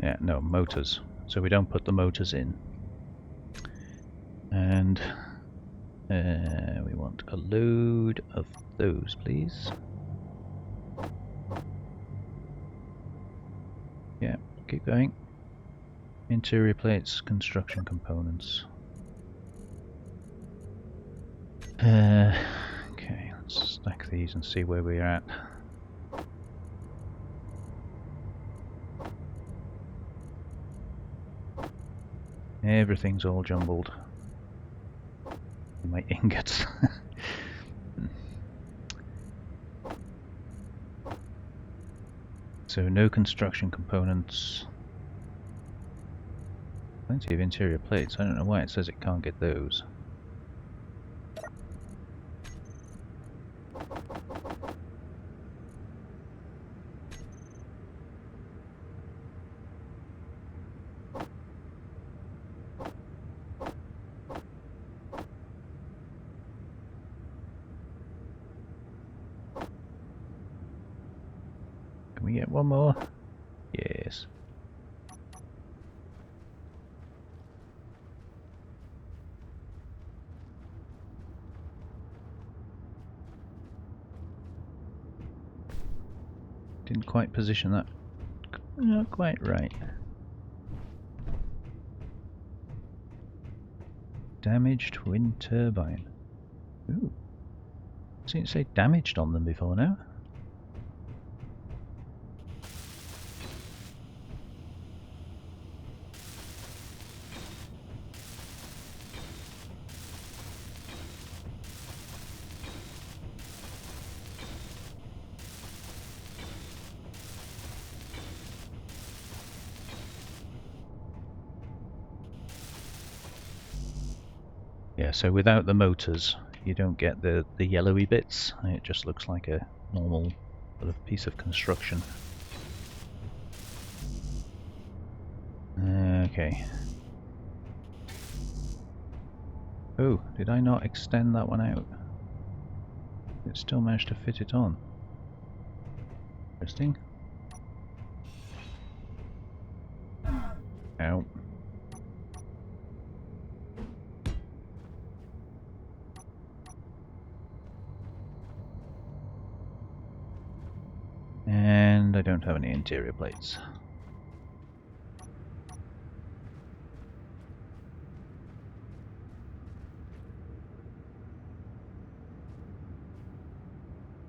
Yeah, no, motors. So we don't put the motors in. And we want a load of those, please. Yeah, keep going. Interior plates, construction components. Okay, let's stack these and see where we're at. Everything's all jumbled. My ingots. So no construction components. Plenty of interior plates. I don't know why it says it can't get those. Can we get one more? Yes. Didn't quite position that. Not quite right. Damaged wind turbine. Ooh. I've seen it say damaged on them before now. Yeah, so without the motors, you don't get the yellowy bits. It just looks like a normal sort of piece of construction. Okay. Oh, did I not extend that one out? It still managed to fit it on. Interesting. Ow. And I don't have any interior plates.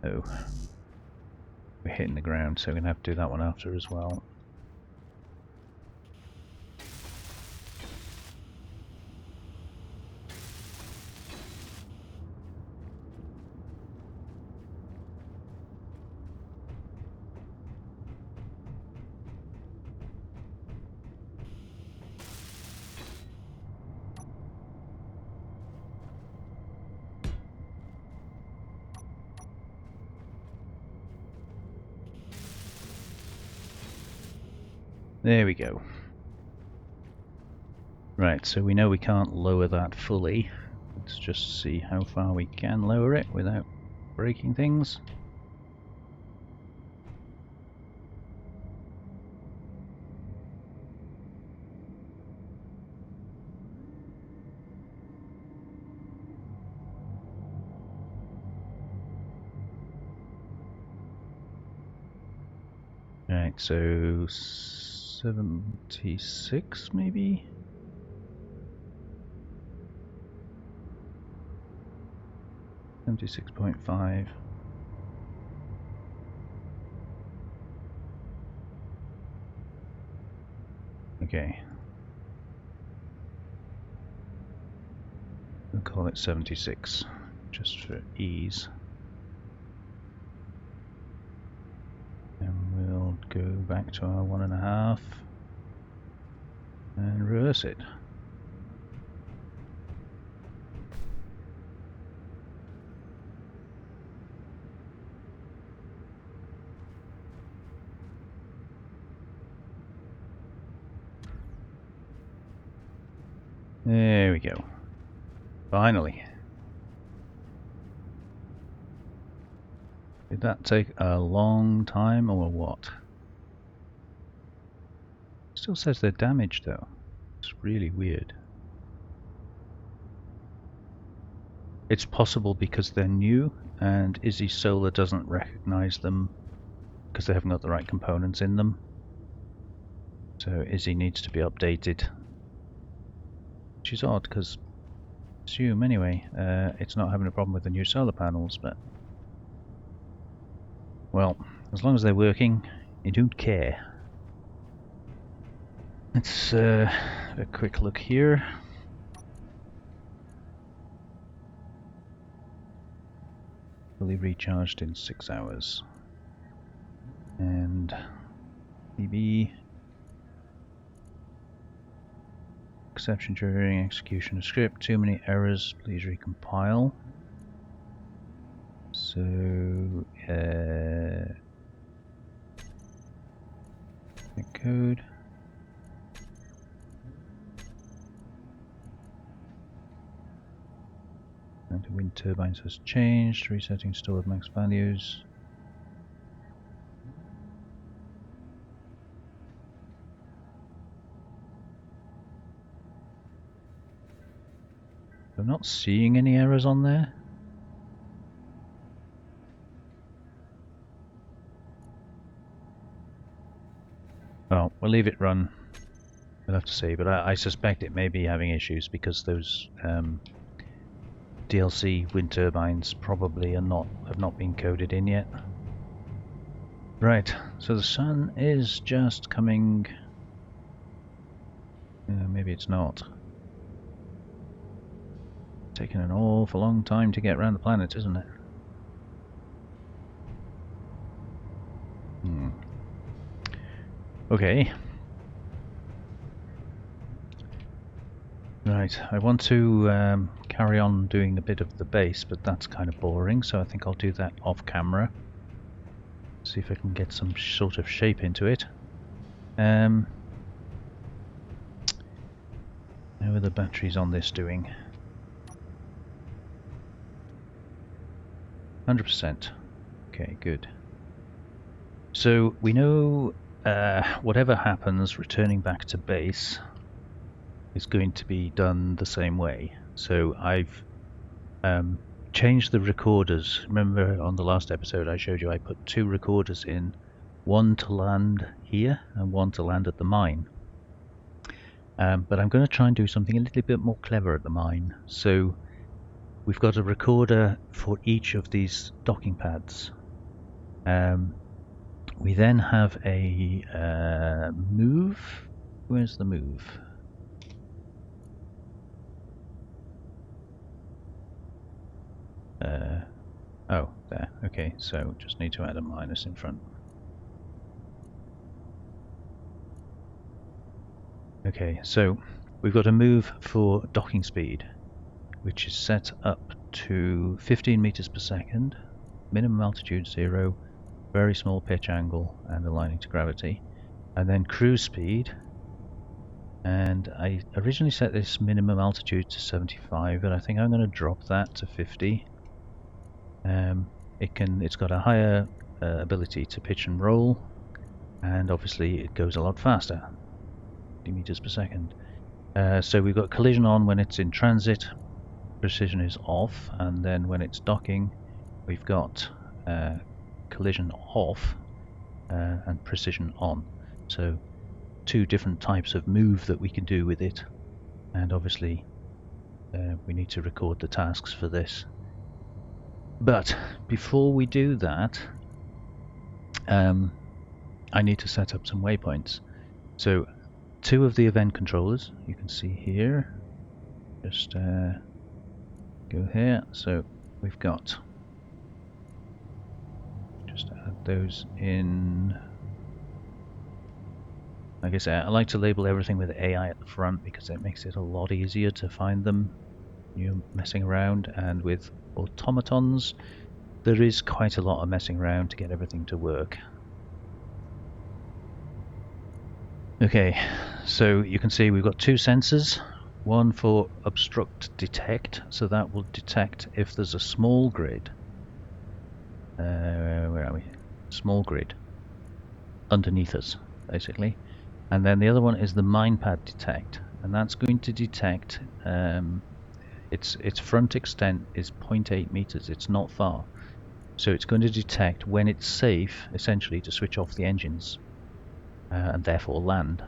Oh. We're hitting the ground, so we're going to have to do that one after as well. There we go. Right, so we know we can't lower that fully. Let's just see how far we can lower it without breaking things. Right, so 76 maybe? $76.5. Okay. We'll call it 76, just for ease. And we'll go back to our 1.5 and reverse it. There we go. Finally. Did that take a long time or what? Still says they're damaged though. It's really weird. It's possible because they're new and Izzy Solar doesn't recognize them because they haven't got the right components in them. So Izzy needs to be updated. Which is odd because assume anyway it's not having a problem with the new solar panels, but well, as long as they're working, you don't care. Let's have a quick look here. Fully recharged in 6 hours. And PB exception during execution of script. Too many errors. Please recompile. So the code. And the wind turbines has changed. Resetting stored max values. I'm not seeing any errors on there. Well, we'll leave it run. We'll have to see, but I suspect it may be having issues because those DLC wind turbines probably have not been coded in yet. Right, so the sun is just coming. Maybe it's not. Taking an awful long time to get around the planet, isn't it? Okay. Right, I want to carry on doing a bit of the base, but that's kind of boring, so I think I'll do that off camera. See if I can get some sort of shape into it. How are the batteries on this doing? 100%. Okay, good. So we know whatever happens, returning back to base is going to be done the same way. So I've changed the recorders. Remember on the last episode I showed you I put 2 recorders in, one to land here and one to land at the mine. But I'm going to try and do something a little bit more clever at the mine. So we've got a recorder for each of these docking pads. We then have a move. Where's the move? Oh, there. Okay, so just need to add a minus in front. Okay, so we've got a move for docking speed, which is set up to 15 meters per second, minimum altitude 0, very small pitch angle, and aligning to gravity. And then cruise speed, and I originally set this minimum altitude to 75, but I think I'm going to drop that to 50. It's got a higher ability to pitch and roll, and obviously it goes a lot faster, 50 meters per second. So we've got collision on when it's in transit, precision is off, and then when it's docking we've got collision off and precision on. So 2 different types of move that we can do with it, and obviously we need to record the tasks for this. But before we do that, I need to set up some waypoints. So 2 of the event controllers you can see here, just go here. So we've got, just add those in. Like I say, I like to label everything with AI at the front because it makes it a lot easier to find them, messing around. And with automatons there is quite a lot of messing around to get everything to work. Okay, so you can see we've got 2 sensors, one for obstruct detect, so that will detect if there's a small grid. Where are we? Small grid underneath us, basically. And then the other one is the mine pad detect, and that's going to detect its front extent is 0.8 meters. It's not far, so it's going to detect when it's safe, essentially, to switch off the engines and therefore land.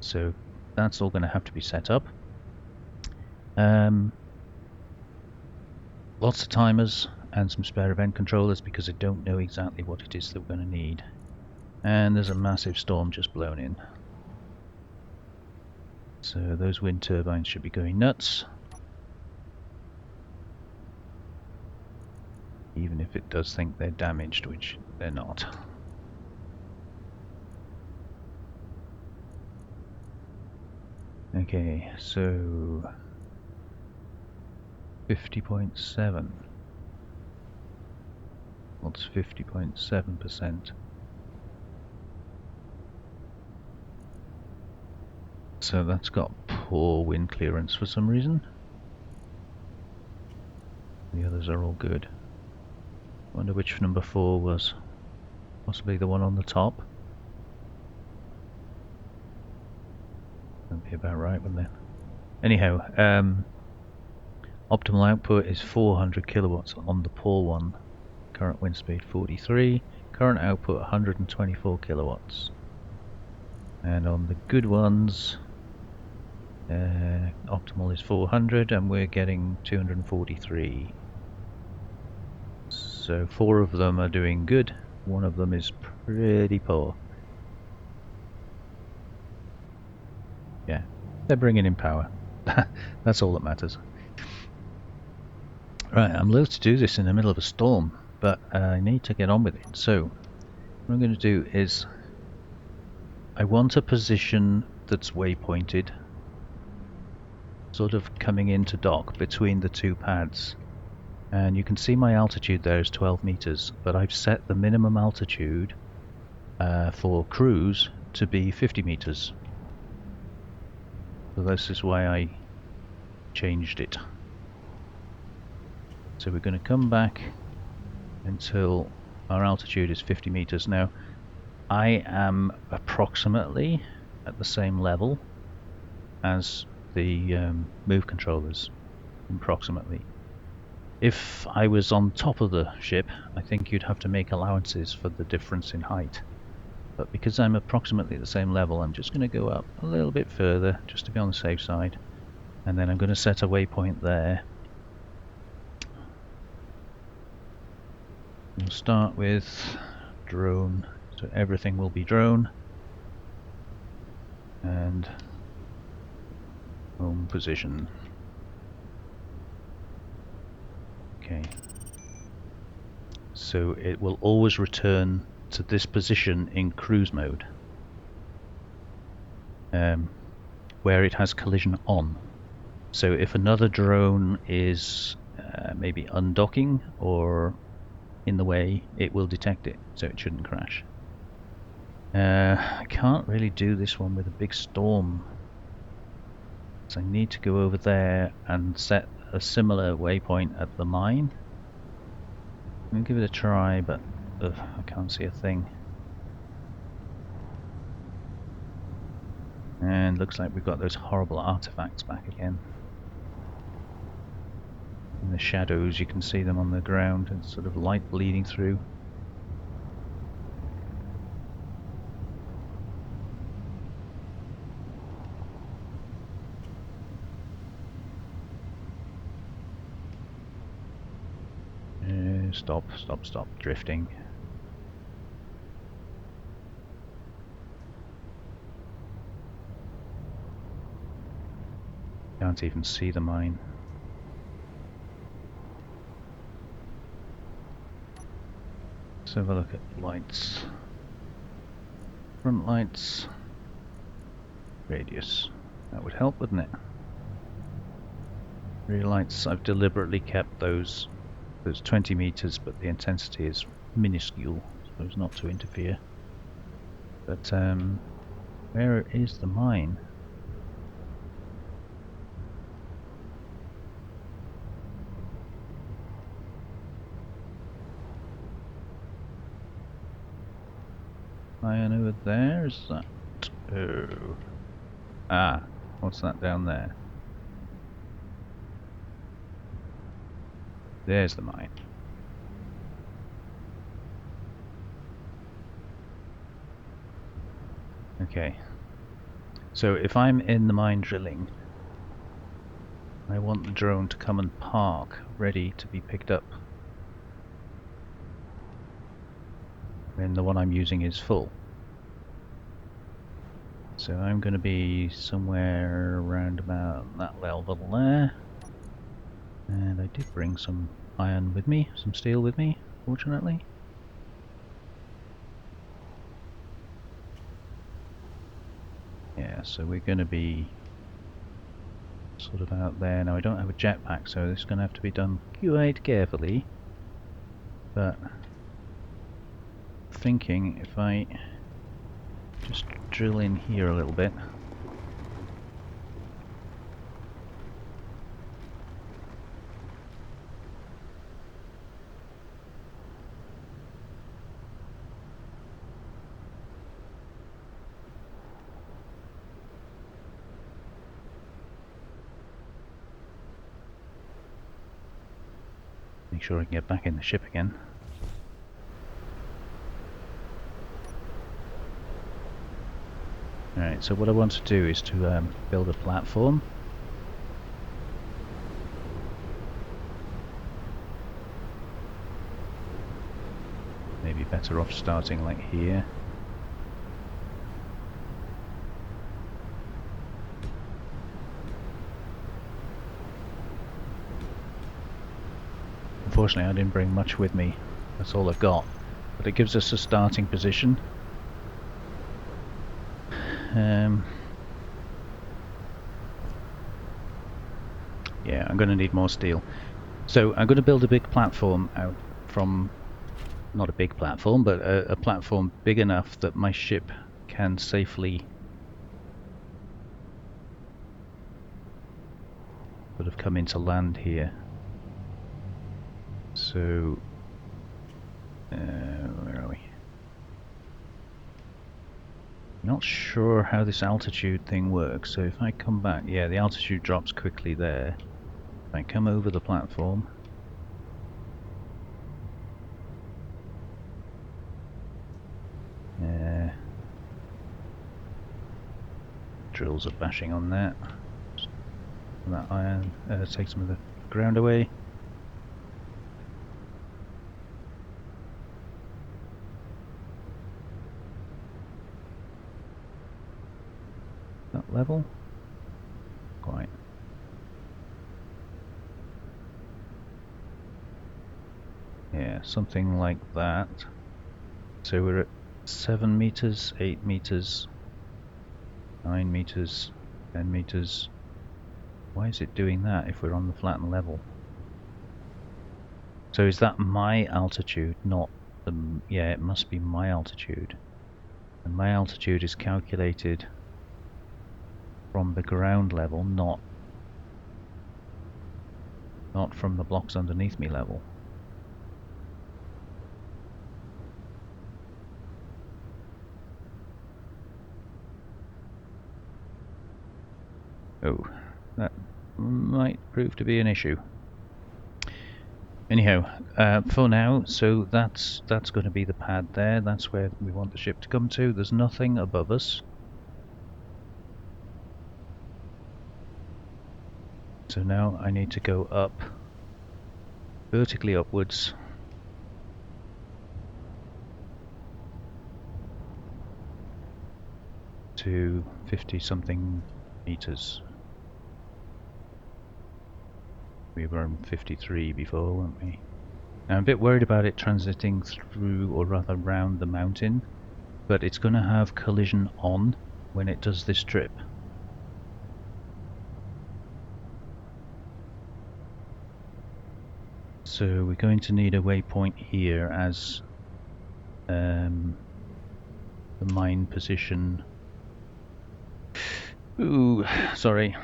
So that's all going to have to be set up. Lots of timers and some spare event controllers because I don't know exactly what it is that we're going to need. And there's a massive storm just blown in. So those wind turbines should be going nuts. Even if it does think they're damaged, which they're not. Okay, so 50.7. What's 50.7%? So that's got poor wind clearance for some reason. The others are all good. Wonder which number 4 was. Possibly the one on the top. That'd be about right, wouldn't it? Anyhow, optimal output is 400 kilowatts on the poor one. Current wind speed 43. Current output 124 kilowatts. And on the good ones, optimal is 400 and we're getting 243. So 4 of them are doing good, 1 of them is pretty poor. Yeah, they're bringing in power. That's all that matters. Right, I'm loath to do this in the middle of a storm, but I need to get on with it. So what I'm going to do is I want a position that's waypointed, sort of coming into dock between the 2 pads. And you can see my altitude there is 12 meters, but I've set the minimum altitude for cruise to be 50 meters. So this is why I changed it. So we're going to come back until our altitude is 50 meters. Now, I am approximately at the same level as the move controllers, approximately. If I was on top of the ship, I think you'd have to make allowances for the difference in height. But because I'm approximately at the same level, I'm just going to go up a little bit further, just to be on the safe side. And then I'm going to set a waypoint there. We'll start with drone, so everything will be drone. And home position. Okay. So it will always return to this position in cruise mode, where it has collision on. So if another drone is maybe undocking or in the way, it will detect it, so it shouldn't crash. I can't really do this one with a big storm, so I need to go over there and set a similar waypoint at the mine. I'm going to give it a try, but I can't see a thing. And looks like we've got those horrible artifacts back again. In the shadows, you can see them on the ground, and sort of light bleeding through. Stop, stop, stop drifting. Can't even see the mine. Let's have a look at lights. Front lights. Radius. That would help, wouldn't it? Rear lights, I've deliberately kept those 20 meters, but the intensity is minuscule, so as not to interfere. But where is the mine? Iron over there, is that? Oh. Ah, what's that down there? There's the mine. Okay. So if I'm in the mine drilling, I want the drone to come and park, ready to be picked up when the one I'm using is full. So I'm going to be somewhere around about that level there. And I did bring some iron with me, some steel with me, fortunately. Yeah, so we're going to be sort of out there. Now I don't have a jetpack, so this is going to have to be done quite carefully. But thinking if I just drill in here a little bit. Make sure I can get back in the ship again. Alright, so what I want to do is to build a platform. Maybe better off starting like here. Unfortunately I didn't bring much with me, that's all I've got. But it gives us a starting position. Yeah, I'm going to need more steel. So I'm going to build a big platform out from, not a big platform, but a platform big enough that my ship can safely sort of come into land here. So Where are we? Not sure how this altitude thing works, so if I come back, yeah, the altitude drops quickly there. If I come over the platform, drills are bashing on that. That iron takes some of the ground away. That level? Quite. Yeah, something like that. So we're at 7 meters, 8 meters, 9 meters, 10 meters. Why is it doing that if we're on the flattened level? So is that my altitude, not the... yeah, it must be my altitude. And my altitude is calculated from the ground level, not from the blocks underneath me level. Oh, that might prove to be an issue. Anyhow, for now, so that's going to be the pad there. That's where we want the ship to come to. There's nothing above us. So now I need to go up, vertically upwards. To 50 something meters. We were on 53 before, weren't we? Now I'm a bit worried about it transiting through, or rather round the mountain, but it's going to have collision on when it does this trip. So we're going to need a waypoint here as the mine position. Ooh, sorry.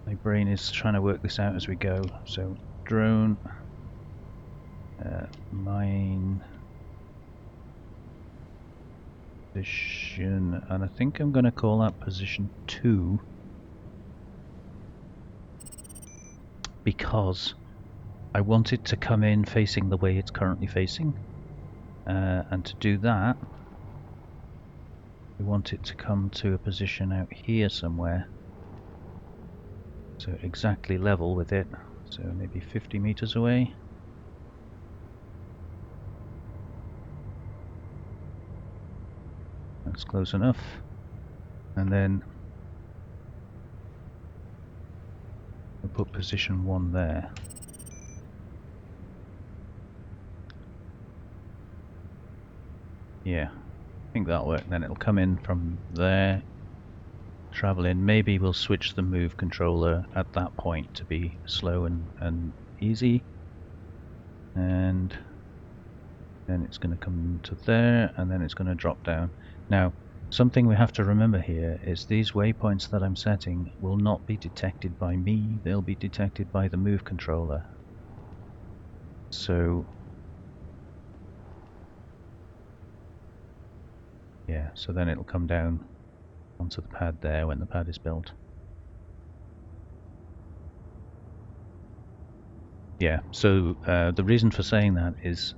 My brain is trying to work this out as we go. So drone, mine position, and I think I'm going to call that position 2 because I want it to come in facing the way it's currently facing, and to do that we want it to come to a position out here somewhere, so exactly level with it, so maybe 50 meters away. That's close enough. And then we'll put position 1 there. Yeah, I think that'll work. Then it'll come in from there, travel in. Maybe we'll switch the move controller at that point to be slow and easy. And then it's going to come to there, and then it's going to drop down. Now, something we have to remember here is these waypoints that I'm setting will not be detected by me, they'll be detected by the move controller. So, yeah, so then it'll come down onto the pad there when the pad is built. Yeah, so the reason for saying that is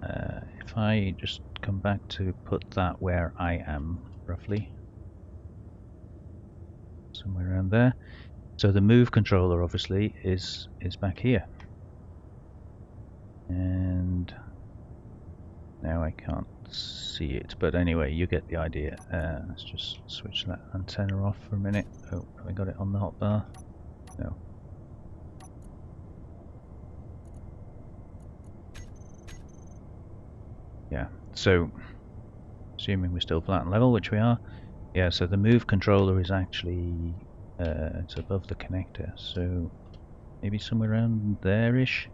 if I just come back to put that where I am, roughly, somewhere around there. So the move controller obviously is back here. And now I can't see it, but anyway, you get the idea. Let's just switch that antenna off for a minute. Oh, have I got it on the hotbar? No. Yeah, so assuming we're still flat and level, which we are, yeah, so the move controller is actually it's above the connector, so maybe somewhere around there-ish.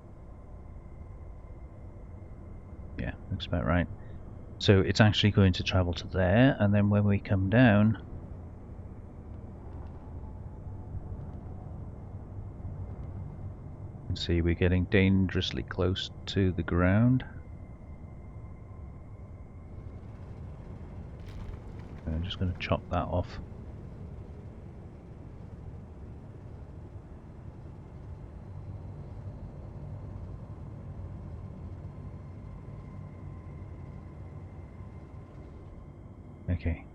Yeah, looks about right. So it's actually going to travel to there, and then when we come down, you can see we're getting dangerously close to the ground. just going to chop that off. Okay,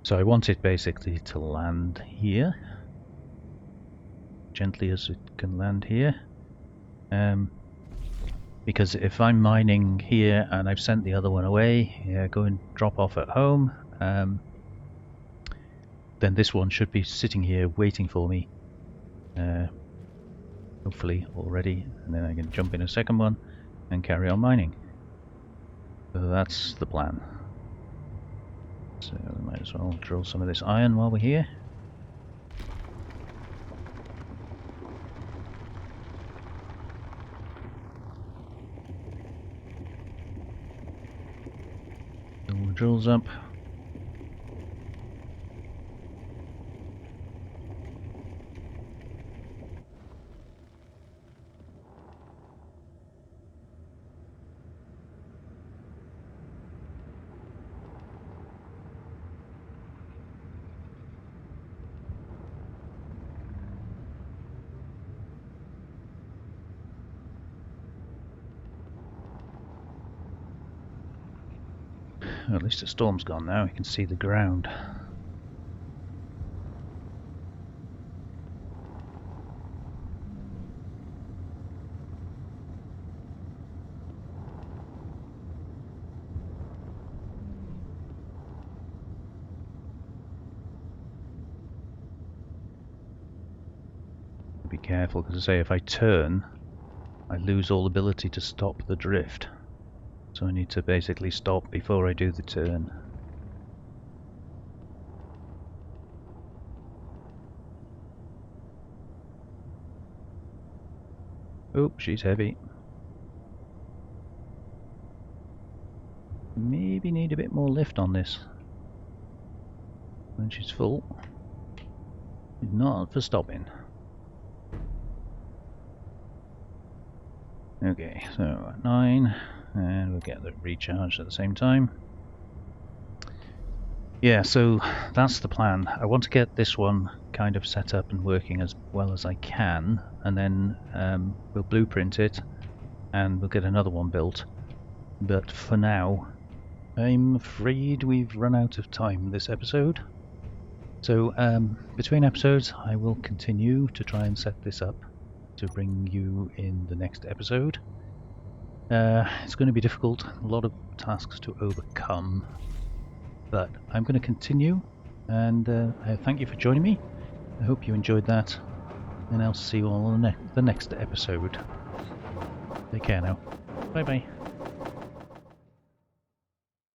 so I want it basically to land here, gently as it can land here, because if I'm mining here and I've sent the other one away, go and drop off at home, then this one should be sitting here waiting for me, hopefully already, and then I can jump in a second one and carry on mining. So that's the plan. So we might as well drill some of this iron while we're here. Fill the drills up. Well, at least the storm's gone now, you can see the ground. Be careful, because I say if I turn, I lose all ability to stop the drift. So I need to basically stop before I do the turn. Oh, she's heavy. Maybe need a bit more lift on this. When she's full. Not for stopping. Okay, so at 9, and we'll get the recharge at the same time. Yeah, so that's the plan. I want to get this one kind of set up and working as well as I can, and then we'll blueprint it and we'll get another one built. But for now, I'm afraid we've run out of time this episode. So between episodes I will continue to try and set this up to bring you in the next episode. It's going to be difficult, a lot of tasks to overcome, but I'm going to continue, and I thank you for joining me. I hope you enjoyed that, and I'll see you all on the next episode. Take care now. Bye bye.